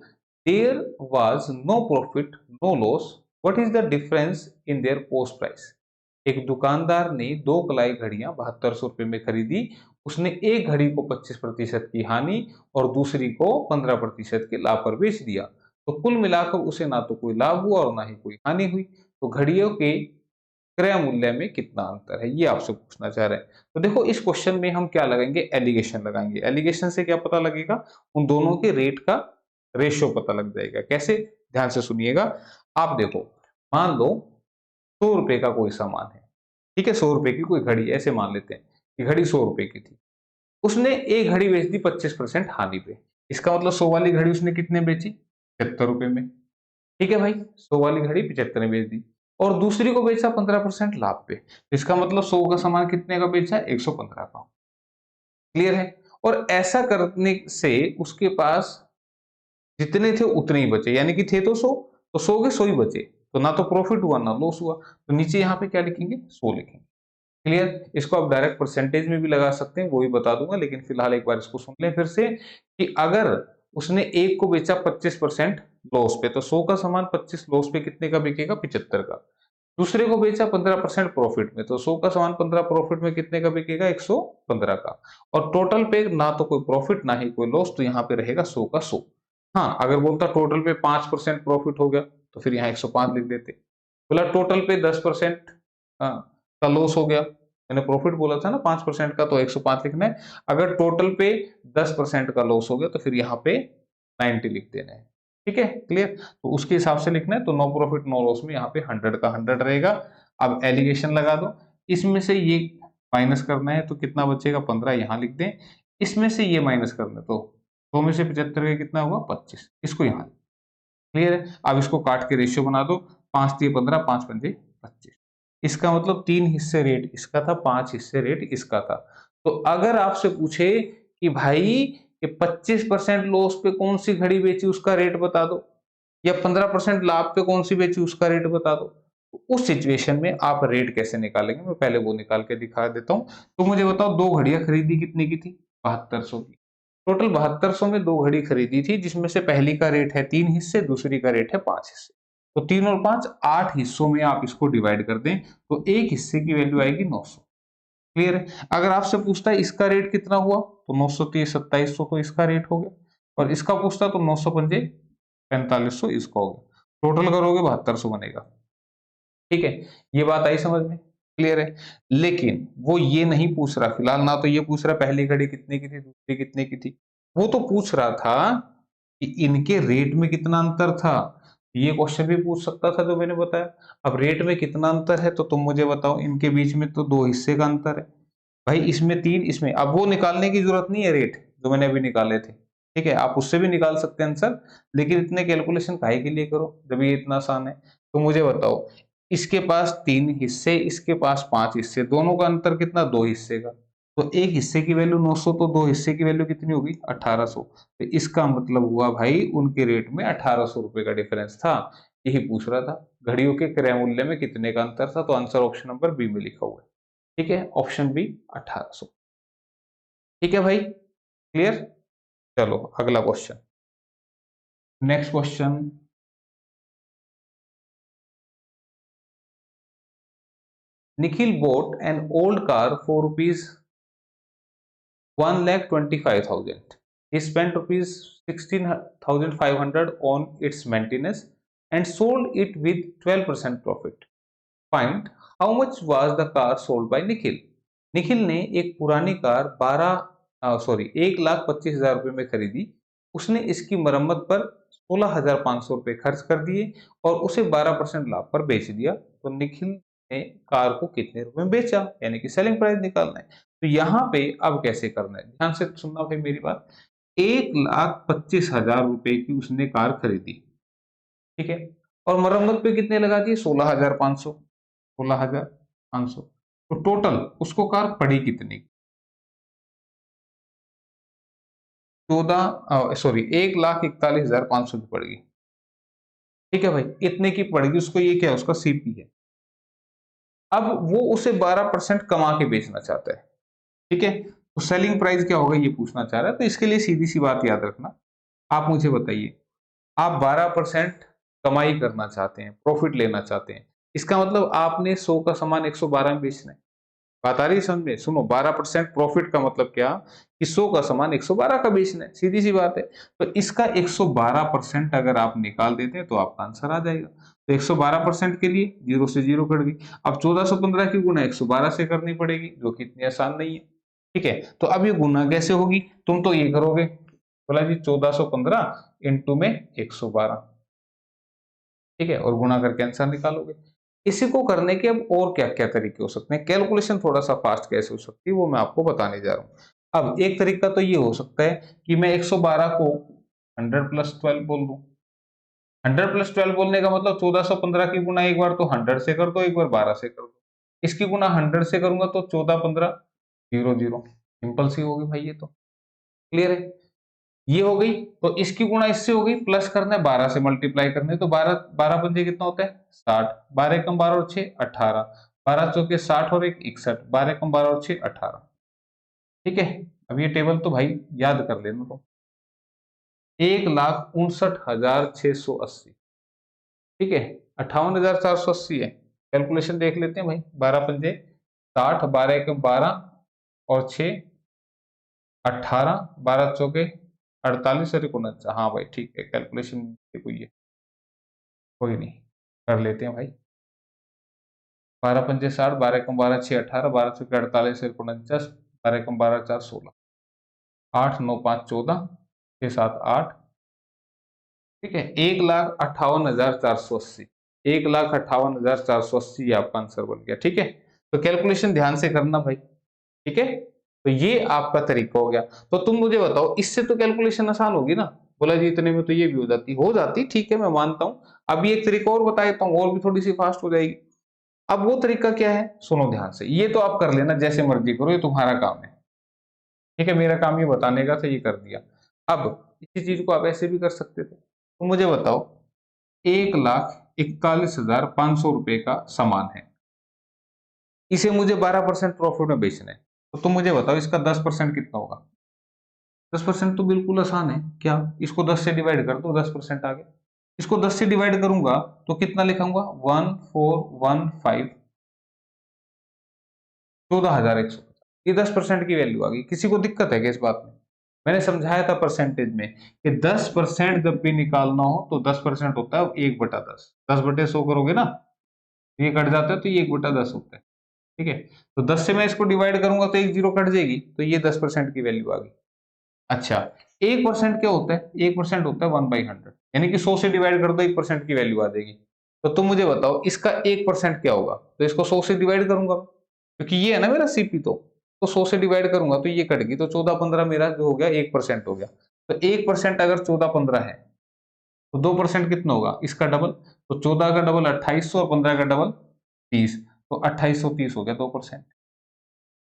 there was no profit, no loss. What is the difference in their cost price? एक दुकानदार ने दो कलाई घड़ियां 7200 रुपए में खरीदी। उसने एक घड़ी को 25% की हानि और दूसरी को 15% के लाभ पर बेच दिया, तो कुल मिलाकर उसे ना तो कोई लाभ हुआ और ना ही कोई हानि हुई। तो घड़ियों के क्रय मूल्य में कितना अंतर है, ये आपसे पूछना चाह रहे हैं। तो देखो इस क्वेश्चन में हम क्या लगाएंगे, एलिगेशन लगाएंगे। एलिगेशन से क्या पता लगेगा, उन दोनों के रेट का रेशियो पता लग जाएगा। कैसे, ध्यान से सुनिएगा। आप देखो, मान लो 100 रुपए का कोई सामान है, ठीक है, 100 रुपए की कोई घड़ी, ऐसे मान लेते हैं कि घड़ी 100 रुपए की थी। उसने एक घड़ी बेच दी 25% हानि पे, इसका मतलब 100 वाली घड़ी उसने कितने बेची, 75 रुपए में। ठीक है भाई, 100 वाली घड़ी 75 में बेच दी, और दूसरी को बेचा 15% लाभ पे, इसका मतलब 100 का सामान कितने का बेचा है, 115 का। क्लियर है, और ऐसा करने से उसके पास जितने थे उतने ही बचे, यानी कि थे तो 100, तो 100 के 100 ही बचे, तो ना तो प्रॉफिट हुआ ना लॉस हुआ। तो नीचे यहाँ पे क्या लिखेंगे, 100 लिखेंगे। क्लियर, इसको आप डायरेक्ट परसेंटेज में भी लगा सकते हैं, वो भी बता दूंगा, लेकिन फिलहाल एक बार इसको सुन लें फिर से, कि अगर उसने एक को बेचा 25% लॉस पे, तो 100 का सामान 25 लॉस पे कितने का बिकेगा, 75 का। दूसरे को बेचा 15% प्रॉफिट में, तो 100 का सामान 15 प्रॉफिट में कितने का बिकेगा, 115 का। और टोटल पे ना तो कोई प्रॉफिट ना ही कोई लॉस, तो यहाँ पे रहेगा 100 का 100। हाँ, अगर बोलता टोटल पे 5% प्रॉफिट हो गया, तो फिर यहाँ 105 लिख देते। बोला टोटल पे 10% का लॉस हो गया, मैंने प्रॉफिट बोला था ना 5% का, तो 105 लिखना है। अगर टोटल पे 10% का लॉस हो गया, तो फिर यहाँ पे 90 लिख देना है। ठीक है, क्लियर, तो उसके हिसाब से लिखना है। तो नो प्रॉफिट नो लॉस में यहाँ पे 100 का 100 रहेगा। अब एलिगेशन लगा दो, इसमें से ये माइनस करना है, तो कितना बचेगा, 15 यहाँ लिख दें। इसमें से ये माइनस करना है, तो 100 में से 75 का कितना हुआ, 25, इसको यहाँ। क्लियर है, अब इसको काट के रेशियो बना दो, 5 3 15, 5 पंजे 25। इसका मतलब 3 हिस्से रेट इसका था, 5 हिस्से रेट इसका था। तो अगर आपसे पूछे कि भाई ये 25% लॉस पे कौन सी घड़ी बेची, उसका रेट बता दो, या 15% लाभ पे कौन सी बेची, उसका रेट बता दो, तो उस सिचुएशन में आप रेट कैसे निकालेंगे, मैं पहले वो निकाल के दिखा देता हूं। तो मुझे बताओ, दो घड़ियां खरीदी कितने की थी, 7200 की। टोटल 7200 में दो घड़ी खरीदी थी, जिसमें से पहली का रेट है 3 हिस्से, दूसरी का रेट है 5 हिस्से। तो 3 और 5 8 हिस्सों में आप इसको डिवाइड कर दें, तो एक हिस्से की वैल्यू आएगी 900। क्लियर है, अगर आपसे पूछता है इसका रेट कितना हुआ, तो 900 30 2700 तो इसका रेट हो गया, और इसका पूछता तो 900 पंजे 4500 इसका हो गया, टोटल करोगे 7200 बनेगा। ठीक है, ये बात आई समझ में, क्लियर है। लेकिन वो ये नहीं पूछ रहा फिलहाल, ना तो ये पूछ रहा पहली घड़ी कितने की थी, दूसरी कितने की थी, वो तो पूछ रहा था कि इनके रेट में कितना अंतर था। ये क्वेश्चन भी पूछ सकता था जो मैंने बताया। अब रेट में कितना अंतर है, तो तुम मुझे बताओ, इनके बीच में तो दो हिस्से का अंतर है भाई, इसमें 3 इसमें। अब वो निकालने की जरूरत नहीं है रेट जो मैंने अभी निकाले थे, ठीक है, आप उससे भी निकाल सकते हैं आंसर, लेकिन इतने कैलकुलेशन काहे के लिए करो जब ये इतना आसान है। तो मुझे बताओ, इसके पास 3 हिस्से, इसके पास 5 हिस्से, दोनों का अंतर कितना, 2 हिस्से का। तो एक हिस्से की वैल्यू 900, तो दो हिस्से की वैल्यू कितनी होगी, 1800। तो इसका मतलब हुआ भाई उनके रेट में 1800 रुपए का डिफरेंस था। यही पूछ रहा था, घड़ियों के क्रय मूल्य में कितने का अंतर था। तो आंसर ऑप्शन नंबर बी में लिखा हुआ है। ठीक है, ऑप्शन बी 1800। ठीक है भाई, क्लियर। चलो अगला question, next question. Nikhil bought an old car for rupees 1,25,000. He spent rupees 16,500 on its maintenance and sold it with 12% profit. Find how much was the car sold by Nikhil. Nikhil ने एक पुरानी car 1,25,000 रुपए में खरीदी. उसने इसकी मरम्मत पर 16,500 रुपए खर्च कर दिए और उसे 12% लाभ पर बेच दिया. तो निखिल ने कार को कितने रुपए में बेचा, यानी कि सेलिंग प्राइस निकालना है. तो यहाँ पे अब कैसे करना है, ध्यान से सुनना भाई मेरी बात. 1,25,000 रुपए की उसने कार खरीदी, ठीक है, और मरम्मत पे कितने लगा दिए, 16,500. तो टोटल उसको कार पड़ी कितनी, 1,41,500 की पड़ेगी. ठीक है भाई, इतने की पड़ेगी उसको. ये क्या है, उसका सीपी है. अब वो उसे 12% कमा के बेचना चाहता है, ठीक है. तो सेलिंग प्राइस क्या होगा ये पूछना चाह रहा है. तो इसके लिए सीधी सी बात याद रखना, आप मुझे बताइए, आप 12% कमाई करना चाहते हैं, प्रॉफिट लेना चाहते हैं. इसका मतलब आपने 100 का सामान 112 में बेचना है. बात आ रही है समझ में? सुनो, 12% प्रॉफिट का मतलब क्या, कि 100 का सामान 112 का बेचना है, सीधी सी बात है. तो इसका 112% अगर आप निकाल देते हैं तो आपका आंसर आ जाएगा. तो 112% के लिए 0 से 0 कट गई. अब 1415 की गुना 112 से करनी पड़ेगी, जो कि इतनी आसान नहीं है. ठीक है, तो अब ये गुना कैसे होगी, तुम तो ये करोगे, बोला जी 1415 इंटू में 112, ठीक है, और गुणा करके आंसर निकालोगे. इसी को करने के अब और क्या क्या तरीके हो सकते हैं, कैलकुलेशन थोड़ा सा फास्ट कैसे हो सकती है वो मैं आपको बताने जा रहा हूँ. अब एक तरीका तो ये हो सकता है कि मैं 112 को 100 प्लस 12 बोल दूं. 100 प्लस 12 बोलने का मतलब 1415 की गुना एक बार तो 100 से कर दो, एक बार 12 से कर दो. इसकी गुना 100 से करूंगा तो 1415 0 0, सिंपल सी होगी भाई. ये तो क्लियर है. ये हो गई. तो इसकी गुणा इससे हो गई, प्लस करना है 12 से मल्टीप्लाई करना है. तो 12 12 पंजे कितना होता है 60, 12 कम 12 और 6 18, 12 चौके 60 और 1 61, 12 कम 12 और 6 18. ठीक है, अब ये टेबल तो भाई याद कर लेना. तो 1,59,680, ठीक है, 58,480 है. कैलकुलेशन देख लेते हैं भाई. 12 पंजे 60, 12 कम 12 और 6 18, 12 चौके 48 और 49. हाँ भाई ठीक है, कैलकुलेशन देखो ये कोई नहीं, कर लेते हैं भाई. 12 पंजे 60, 12 कम 12 6 18, 12 चौके 48 और 49, 12 कम 12 4 16, 8 9 5 14, 6 7 8, ठीक है. 1,58,480, 1,58,480 ये आपका आंसर बन गया. ठीक है, तो कैलकुलेशन ध्यान से करना भाई. ठीक है, तो ये आपका तरीका हो गया. तो तुम मुझे बताओ, इससे तो कैलकुलेशन आसान होगी ना. बोला जी इतने में तो ये भी हो जाती, ठीक है मैं मानता हूं. अभी एक तरीका और बता देता हूँ, और भी थोड़ी सी फास्ट हो जाएगी. अब वो तरीका क्या है, सुनो ध्यान से. ये तो आप कर लेना जैसे मर्जी करो, ये तुम्हारा काम है. ठीक है, मेरा काम ये बताने का था, ये कर दिया. अब इसी चीज को आप ऐसे भी कर सकते थे. तो मुझे बताओ, 1,41,500 रुपए का सामान है, इसे मुझे 12% प्रॉफिट में बेचना है. तो तुम मुझे बताओ इसका 10% कितना होगा. 10% तो बिल्कुल आसान है. क्या, इसको 10 से डिवाइड कर दो, 10% आ गया. इसको 10 से डिवाइड करूंगा तो कितना लिखूंगा, 1415, 14,150. ये 10% की वैल्यू आ गई. किसी को दिक्कत है क्या इस बात में? मैंने समझाया था परसेंटेज में कि 10% जब भी निकालना हो तो 10% होता है 1/10. 10/100 करोगे ना, ये कट जाता है तो ये 1/10 होता है. ठीक है, तो 10 से मैं इसको डिवाइड करूंगा तो एक जीरो कट जाएगी, तो ये 10% की वैल्यू आ गई. अच्छा, 1% क्या होता है, 1% होता है 1/100, यानी कि 100 से डिवाइड कर दो 1% की वैल्यू आ जाएगी. तो तुम मुझे बताओ इसका 1% क्या होगा. तो इसको 100 से डिवाइड करूंगा, क्योंकि ये है ना मेरा सीपी. तो 100 से डिवाइड करूंगा तो ये कट गई, तो 1415 मेरा जो हो गया 1% हो गया. तो 1% अगर 1415 है तो 2% कितना होगा, इसका डबल. तो 14 का डबल 2800 और 15 का डबल 30, तो 2830 हो गया 2%.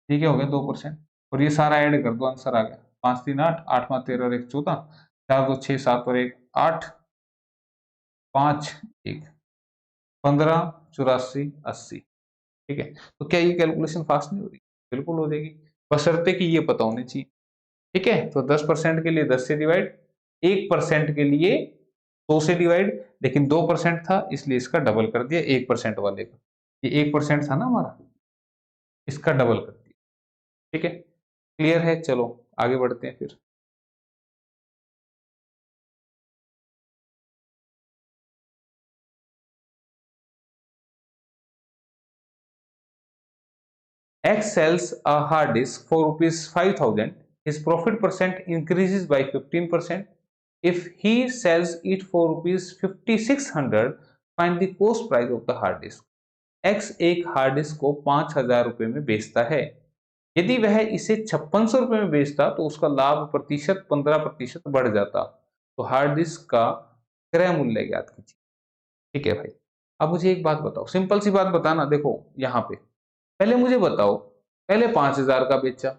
ठीक है, हो गया 2%. और ये सारा ऐड कर दो, आंसर आ गया 5 3 8, 8 5 13 और 1 14, 4 2 6 7 और 1 8, 5 1 15 84 80. ठीक है, तो क्या ये कैलकुलेशन फास्ट नहीं हो रही? बिल्कुल हो जाएगी, बशर्ते कि ये पता होनी चाहिए. ठीक है, तो 10% के लिए 10 से डिवाइड, 1% के लिए 100 से डिवाइड, लेकिन 2% था इसलिए इसका डबल कर दिया 1% वाले का. ये 1% था ना हमारा, इसका डबल करती है। ठीक है, क्लियर है? चलो आगे बढ़ते हैं फिर। X sells a hard disk for rupees 5,000. His profit percent increases by 15%. If he sells it for rupees 5,600, find the cost price of the hard disk. X एक हार्ड डिस्क को 5,000 रुपए में बेचता है। यदि वह इसे 5600 रुपए में बेचता तो उसका लाभ प्रतिशत 15% बढ़ जाता। तो हार्ड डिस्क का क्रय मूल्य ज्ञात कीजिए। ठीक है भाई, अब मुझे एक बात बताओ, सिंपल सी बात बताना। देखो यहाँ पे पहले मुझे बताओ, पहले 5,000 का बेचा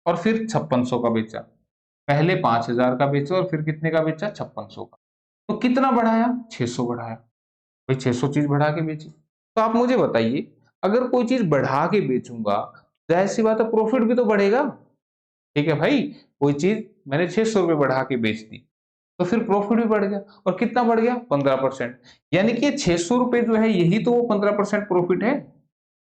और फिर 5600 का बेचा। पहले 5,000 का बेचा और फिर कितने का बेचा? 5600 का। तो कितना बढ़ाया? 600 बढ़ाया। भाई 600 चीज बढ़ा के बेची। तो आप मुझे बताइए, अगर कोई चीज बढ़ा के बेचूंगा, जाहिर सी बात है प्रॉफिट भी तो बढ़ेगा। ठीक है भाई, कोई चीज मैंने 600 रुपए बढ़ा के बेच दी तो फिर प्रॉफिट भी बढ़ गया। और कितना बढ़ गया? 15%। यानी कि 600 रुपए जो है यही तो वो 15% प्रॉफिट है।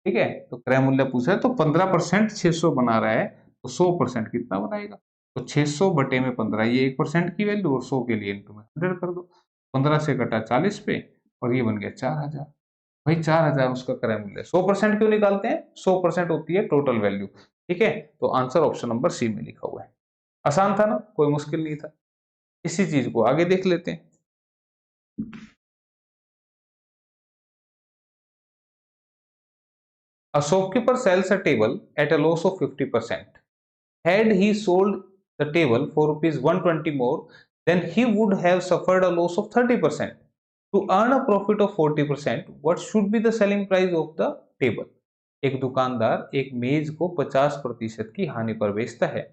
ठीक है, तो क्रय मूल्य पूछा है तो 15% 600 बना रहा है, तो 100% कितना बनाएगा? तो 600 बटे में 15, ये 1% की वैल्यू, और 100 के लिए इंटू में 100 कर दो। 15 से कटा 40 पे और ये बन गया 4,000। भाई 4,000 उसका क्रय मूल्य। 100% क्यों निकालते हैं? 100% होती है टोटल वैल्यू। ठीक है, तो आंसर ऑप्शन नंबर सी में लिखा हुआ है। आसान था ना, कोई मुश्किल नहीं था। इसी चीज को आगे देख लेते हैं। A shopkeeper sells a table at a loss of 50%. Had he sold the table for rupees 120 more, then he would have suffered a loss of 30%. To earn a profit of 40%, what should be the selling price of the table? एक दुकानदार एक मेज को 50% की हानि पर बेचता है।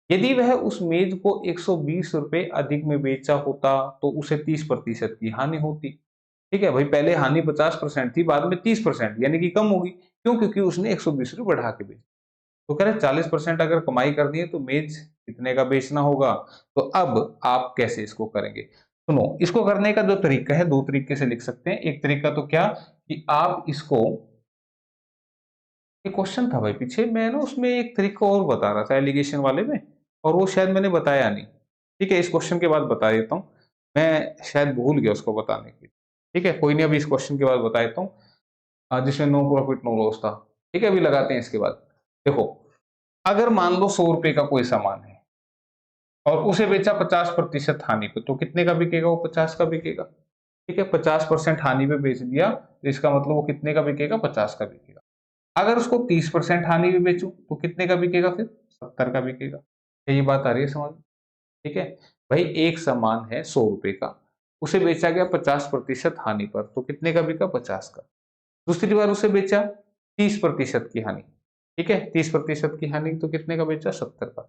यदि वह उस मेज को 120 रुपए अधिक में बेचा होता तो उसे 30% की हानि होती। ठीक है भाई, पहले हानि 50% थी, बाद में 30% यानी कि कम होगी। क्यों? क्योंकि उसने 120 रुपए बढ़ा के बेचा। तो कह रहे 40% अगर कमाई करनी है तो मेज कितने का बेचना होगा। तो अब आप कैसे इसको करेंगे? सुनो, इसको करने का जो तरीका है, दो तरीके से लिख सकते हैं। एक तरीका तो क्या कि आप इसको, एक क्वेश्चन था भाई पीछे, मैं ना उसमें एक तरीका और बता रहा था एलिगेशन वाले में, और वो शायद मैंने बताया नहीं। ठीक है, इस क्वेश्चन के बाद बता देता हूँ। मैं शायद भूल गया उसको बताने की। ठीक है, कोई नहीं, अभी इस क्वेश्चन के बाद बता देता हूँ। जिसमें नो प्रॉफिट नो लॉस था। ठीक है, अभी लगाते हैं इसके बाद। देखो, अगर मान लो 100 रुपए का कोई सामान है और उसे बेचा 50% हानि पे, तो कितने का बिकेगा? वो 50 का बिकेगा। ठीक है, 50% हानि पे बेच दिया तो इसका मतलब वो कितने का बिकेगा? 50 का बिकेगा। अगर उसको 30% हानि में बेचूं तो कितने का बिकेगा? फिर 70 का बिकेगा। क्या ये बात आ रही है समझ में? ठीक है भाई, एक सामान है 100 रुपए का, उसे बेचा गया 50% हानि पर, तो कितने का बिका? 50 का। दूसरी बार उसे बेचा 30% की हानि। ठीक है, 30% की हानि तो कितने का बेचा? 70 का।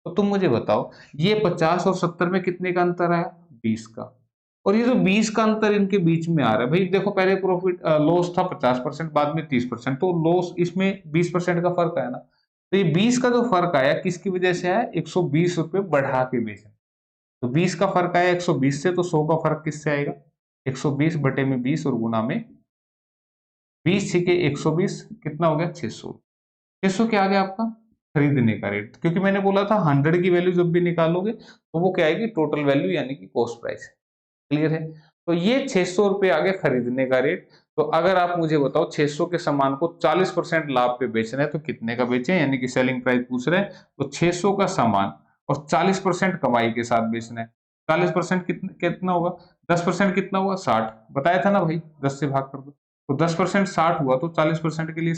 तो तुम मुझे बताओ, ये 50 और 70 में कितने का अंतर आया? 20 का। और ये जो 20 का अंतर इनके बीच में आ रहा है, भाई देखो पहले प्रॉफिट लॉस था 50%, बाद में 30%, तो लॉस इसमें 20% का फर्क आया ना। तो ये 20 का जो फर्क आया किसकी वजह से आया? 120 रुपए बढ़ा के बेचा। तो 20 का फर्क आया 120 से, तो 100 का फर्क किससे आएगा? 120 बटे में 20 और गुना में 20 छिके 120, कितना हो गया? 600। 600 क्या आ गया आपका? खरीदने का रेट। क्योंकि मैंने बोला था 100 की वैल्यू जब भी निकालोगे तो वो क्या आएगी? टोटल वैल्यू यानी कि कॉस्ट प्राइस। क्लियर है? तो ये 600 रुपए आ गया खरीदने का रेट। तो अगर आप मुझे बताओ 600 के सामान को 40% लाभ पे बेचना है तो कितने का बेचें? यानी कि सेलिंग प्राइस पूछ रहे हैं, तो 600 का सामान और 40% कमाई के साथ बेचना है। 40% कितना होगा? 10% कितना हुआ? 60। बताया था ना भाई, 10 से भाग कर दो। तो 10% 60 हुआ, तो 40% के लिए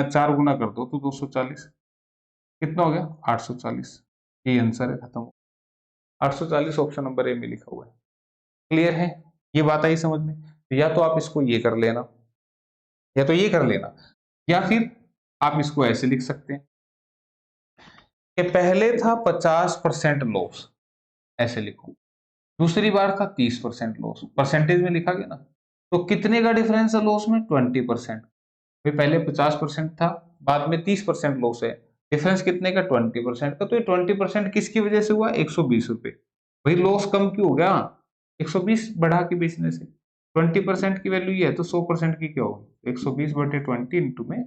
4 गुना कर दो तो 240। कितना हो गया? 840। ये आंसर है, खत्म। 840 ऑप्शन नंबर ए में लिखा हुआ है। क्लियर है? ये बात आई समझ में? तो या तो आप इसको ये कर लेना, या तो ये कर लेना, या फिर आप इसको ऐसे लिख सकते हैं कि पहले था 50% लॉस, ऐसे लिखो। दूसरी बार था 30% लॉस, परसेंटेज में लिखा गया ना। तो कितने का डिफरेंस है लॉस में? 20%। भाई पहले 50% था, बाद में 30% लॉस है। डिफरेंस कितने का? 20% का। तो ये 20% किसकी वजह से हुआ? 120 रुपए। भाई लॉस कम क्यों हो गया? 120 बढ़ा के बेचने से। 20% की वैल्यू ये है तो 100% की क्या होगी? 120 बटे 20 इंटू में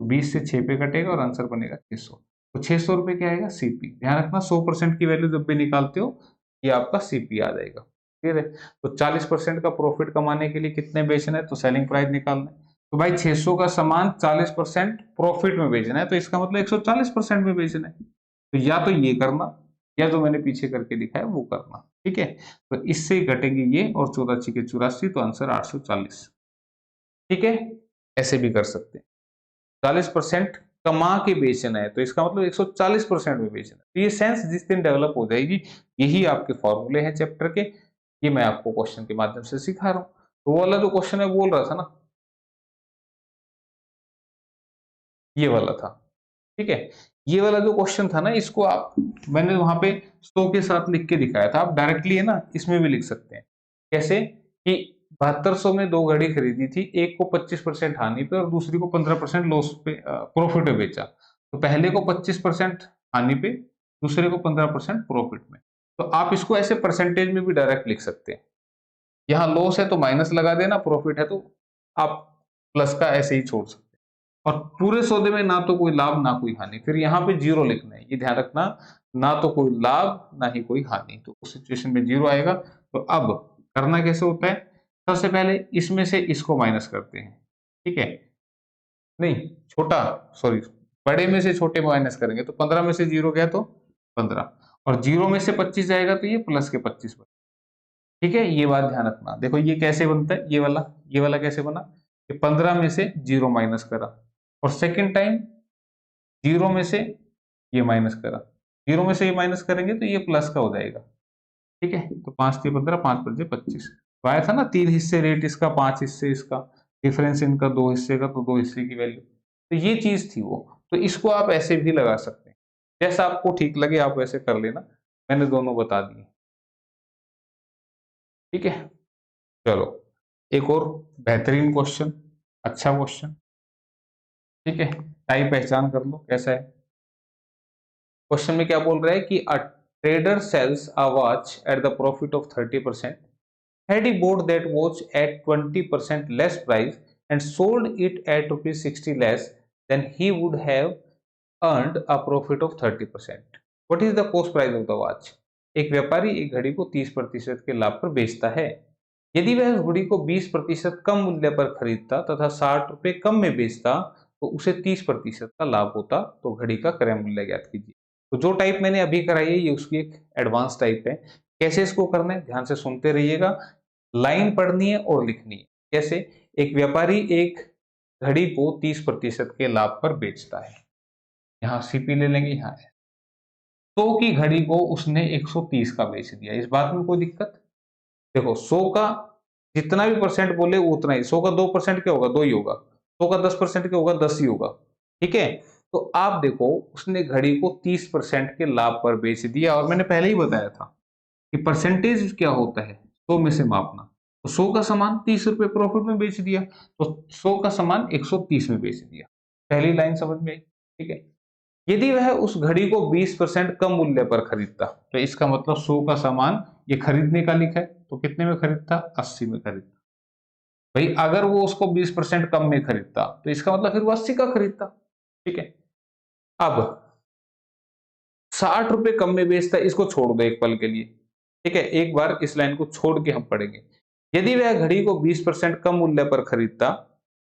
तो 20 से 6 पे कटेगा और आंसर बनेगा 600। तो 600 रुपये क्या आएगा? सीपी। ध्यान रखना 100% की वैल्यू जब भी निकालते हो ये आपका सीपी आ जाएगा। क्लियर है? तो 40% का प्रॉफिट कमाने के लिए कितने बेचना है? तो सेलिंग प्राइस निकालना है। तो भाई 600 का सामान 40% प्रॉफिट में बेचना है, तो इसका मतलब 140% में बेचना है। तो या तो ये करना या जो मैंने पीछे करके दिखाया वो करना। ठीक है, तो इससे घटेंगे ये और 14 के 84, तो आंसर 840। ठीक है, ऐसे भी कर सकते हैं। 40% कमा के बेचना है तो इसका मतलब 140% में बेचना है। तो ये सेंस जिस दिन डेवलप हो जाएगी, यही आपके फॉर्मूले हैं चैप्टर के, ये मैं आपको क्वेश्चन के माध्यम से सिखा रहा हूं। तो वो वाला जो क्वेश्चन है बोल रहा था ना, ये वाला था। ठीक है, ये वाला जो क्वेश्चन था ना, इसको आप, मैंने वहां पे 100 के साथ लिख के दिखाया था, आप डायरेक्टली है ना इसमें भी लिख सकते हैं। कैसे कि 7200 में 2 घड़ी खरीदी थी, एक को 25% हानि पे और दूसरी को 15% लॉस पे, प्रॉफिट पे बेचा। तो पहले को 25% हानि पे, दूसरे को 15% प्रॉफिट में। तो आप इसको ऐसे परसेंटेज में भी डायरेक्ट लिख सकते हैं। यहाँ लॉस है तो माइनस लगा देना, प्रॉफिट है तो आप प्लस का ऐसे ही छोड़ सकते हैं। और पूरे सौदे में ना तो कोई लाभ ना कोई हानि, फिर यहाँ पे जीरो लिखना है, ये ध्यान रखना, ना तो कोई लाभ ना ही कोई हानि, तो उस सिचुएशन में जीरो आएगा। तो अब करना कैसे होता है? सबसे पहले इसमें से इसको माइनस करते हैं। ठीक है, नहीं छोटा, सॉरी, बड़े में से छोटे माइनस करेंगे तो 15 में से जीरो गया तो 15, और जीरो में से 25 जाएगा तो ये प्लस के 25 बने। ठीक है, ये बात ध्यान रखना। देखो ये कैसे बनता है, ये वाला कैसे बना कि 15 में से जीरो माइनस करा, और सेकंड टाइम जीरो में से ये माइनस करा, जीरो में से ये माइनस करेंगे तो ये प्लस का हो जाएगा। ठीक है, तो 5 3 15, 5 5 25, तो आया था ना 3 हिस्से रेट इसका, 5 हिस्से इसका, डिफरेंस इनका 2 हिस्से का, तो 2 हिस्से की वैल्यू। तो ये चीज थी वो। तो इसको आप ऐसे भी लगा सकते हैं, जैसा आपको ठीक लगे आप वैसे कर लेना, मैंने दोनों बता दिए। ठीक है, चलो एक और बेहतरीन क्वेश्चन, अच्छा क्वेश्चन। ठीक है, टाइप पहचान कर लो कैसा है। क्वेश्चन में क्या बोल रहा है कि a trader sells a watch at the profit of 30%, had he bought that watch at 20% less price and sold it at rupees 60 less, then he would have earned a profit of 30%. What is the cost price of the watch? एक व्यापारी एक घड़ी को 30% के लाभ पर बेचता है। यदि वह उस घड़ी को 20% कम मूल्य पर खरीदता तथा 60 रुपए कम में बेचता तो उसे 30% का लाभ होता। तो घड़ी का क्रय मूल्य ज्ञात कीजिए। तो जो टाइप मैंने अभी कराई है ये उसकी एक एडवांस टाइप है। कैसे इसको करना है ध्यान से सुनते रहिएगा, लाइन पढ़नी है और लिखनी है। कैसे? एक व्यापारी एक घड़ी को 30% के लाभ पर बेचता है, यहाँ सीपी ले लेंगे, यहाँ 100 की घड़ी को उसने 130 का बेच दिया। इस बात में कोई दिक्कत? देखो 100 का जितना भी परसेंट बोले वो उतना ही, 100 का 2% क्या होगा? 2 ही होगा। 100 का 10% क्या होगा? 10 ही होगा। ठीक है, तो आप देखो उसने घड़ी को 30% के लाभ पर बेच दिया, और मैंने पहले ही बताया था कि परसेंटेज क्या होता है 100 में से मापना। तो 100 का सामान 30 रुपए प्रॉफिट में बेच दिया, तो 100 का सामान 130 में बेच दिया। पहली लाइन समझ में आई? ठीक है, यदि वह उस घड़ी को 20% कम मूल्य पर खरीदता, तो इसका मतलब 100 का सामान ये खरीदने का लिखा है, तो कितने में खरीदता? 80 में खरीदता। भाई अगर वो उसको 20% कम में खरीदता तो इसका मतलब फिर वो 80 का खरीदता। ठीक है, अब 60 रुपए कम में बेचता है, इसको छोड़ दो एक पल के लिए। ठीक है, एक बार इस लाइन को छोड़ के हम पढ़ेंगे। यदि वह घड़ी को 20% कम मूल्य पर खरीदता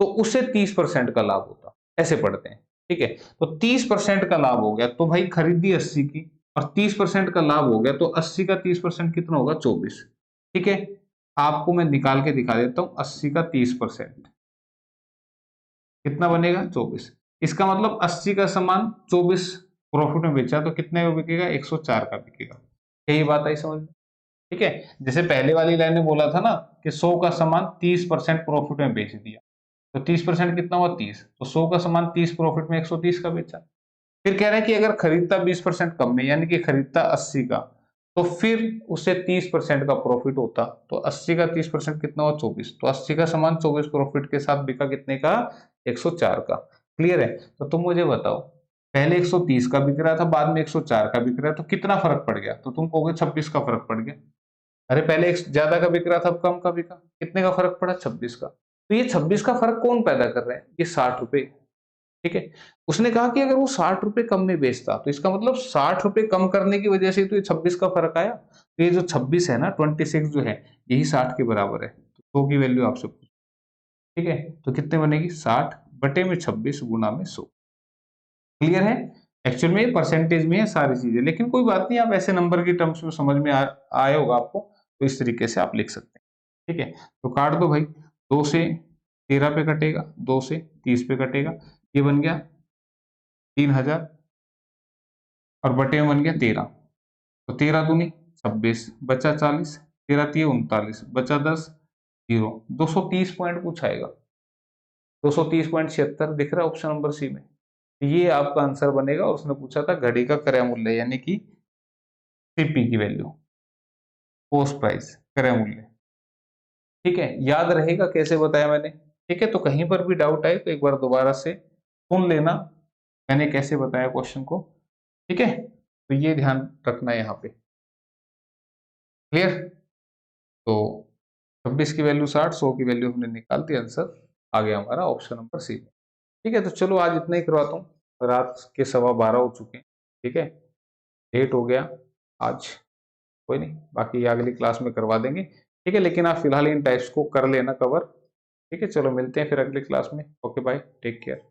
तो उसे 30% का लाभ होता। ऐसे पढ़ते हैं। ठीक है, तो 30% का लाभ हो गया, तो भाई खरीदी 80 की और 30% का लाभ हो गया, तो 80 का 30% कितना होगा? 24। ठीक है, आपको मैं निकाल के दिखा देता हूं। 80 का 30% कितना बनेगा? 24। इसका मतलब 80 का सामान 24 प्रॉफिट में बेचा तो कितने का बिकेगा? 104 का बिकेगा। यही बात आई समझ में? ठीक है, जैसे पहले वाली लाइन में बोला था ना कि 100 का सामान 30% प्रॉफिट में बेच दिया, तो 30% कितना हुआ? 30। तो 100 का सामान 30 प्रॉफिट में 130 का बेचा। फिर कह रहे हैं कि अगर खरीदता 20% कम में, यानी कि खरीदता 80 का, तो फिर उसे 30% का प्रॉफिट होता। तो 80 का 30% कितना हुआ? 24। तो 80 का सामान 24 प्रॉफिट के साथ बिका कितने का? 104 का। क्लियर है? तो तुम मुझे बताओ, पहले 130 का बिक रहा था, बाद में 104 का बिक रहा है, तो कितना फर्क पड़ गया? तो तुम कहोगे 26 का फर्क पड़ गया। अरे पहले एक ज्यादा का बिक रहा था, अब कम का बिका, कितने का फर्क पड़ा? 26 का। तो ये 26 का फर्क कौन पैदा कर रहे हैं? ये 60 रुपए। ठीक है। उसने कहा कि अगर वो 60 रुपए कम में बेचता तो इसका मतलब 60 रुपए कम करने की वजह से तो ये 26 का फर्क आया। तो ये जो 26 है ना, 26 जो है यही 60 के बराबर है। तो 100 की वैल्यू आपसे पूछ, ठीक है। तो कितने बनेगी? 60 बटे में 26 गुना में 100। क्लियर है? एक्चुअल में परसेंटेज में है सारी चीजें, लेकिन कोई बात नहीं, आप ऐसे नंबर की टर्म्स में समझ में आया होगा आपको, तो इस तरीके से आप लिख सकते हैं। ठीक है, तो काट दो भाई। 2 से 13 पे कटेगा, 2 से 30 पे कटेगा, ये बन गया 3000 और बटे में बन गया 13। तो 13 दूनी 26, बचा 40, 13 तिये 39, बचा 10, 0। 230 पॉइंट पूछाएगा, 230.76 दिख रहा है ऑप्शन नंबर सी में। ये आपका आंसर बनेगा। और उसने पूछा था घड़ी का क्रय मूल्य यानी कि सीपी की वैल्यू, पोस्ट प्राइस, क्रय मूल्य। ठीक है, याद रहेगा कैसे बताया मैंने। ठीक है, तो कहीं पर भी डाउट आए तो एक बार दोबारा से सुन लेना मैंने कैसे बताया क्वेश्चन को। ठीक है, तो ये ध्यान रखना है यहाँ पे। क्लियर? तो 26 की वैल्यू 60, 100 की वैल्यू हमने निकाल दी, आंसर आ गया हमारा ऑप्शन नंबर सी में। ठीक है, तो चलो आज इतना ही करवाता हूँ। रात के 12:15 हो चुके हैं। ठीक है, लेट हो गया आज, कोई नहीं, बाकी अगली क्लास में करवा देंगे। ठीक है, लेकिन आप फिलहाल इन टाइप्स को कर लेना कवर। ठीक है, चलो मिलते हैं फिर अगली क्लास में। Okay bye, take care.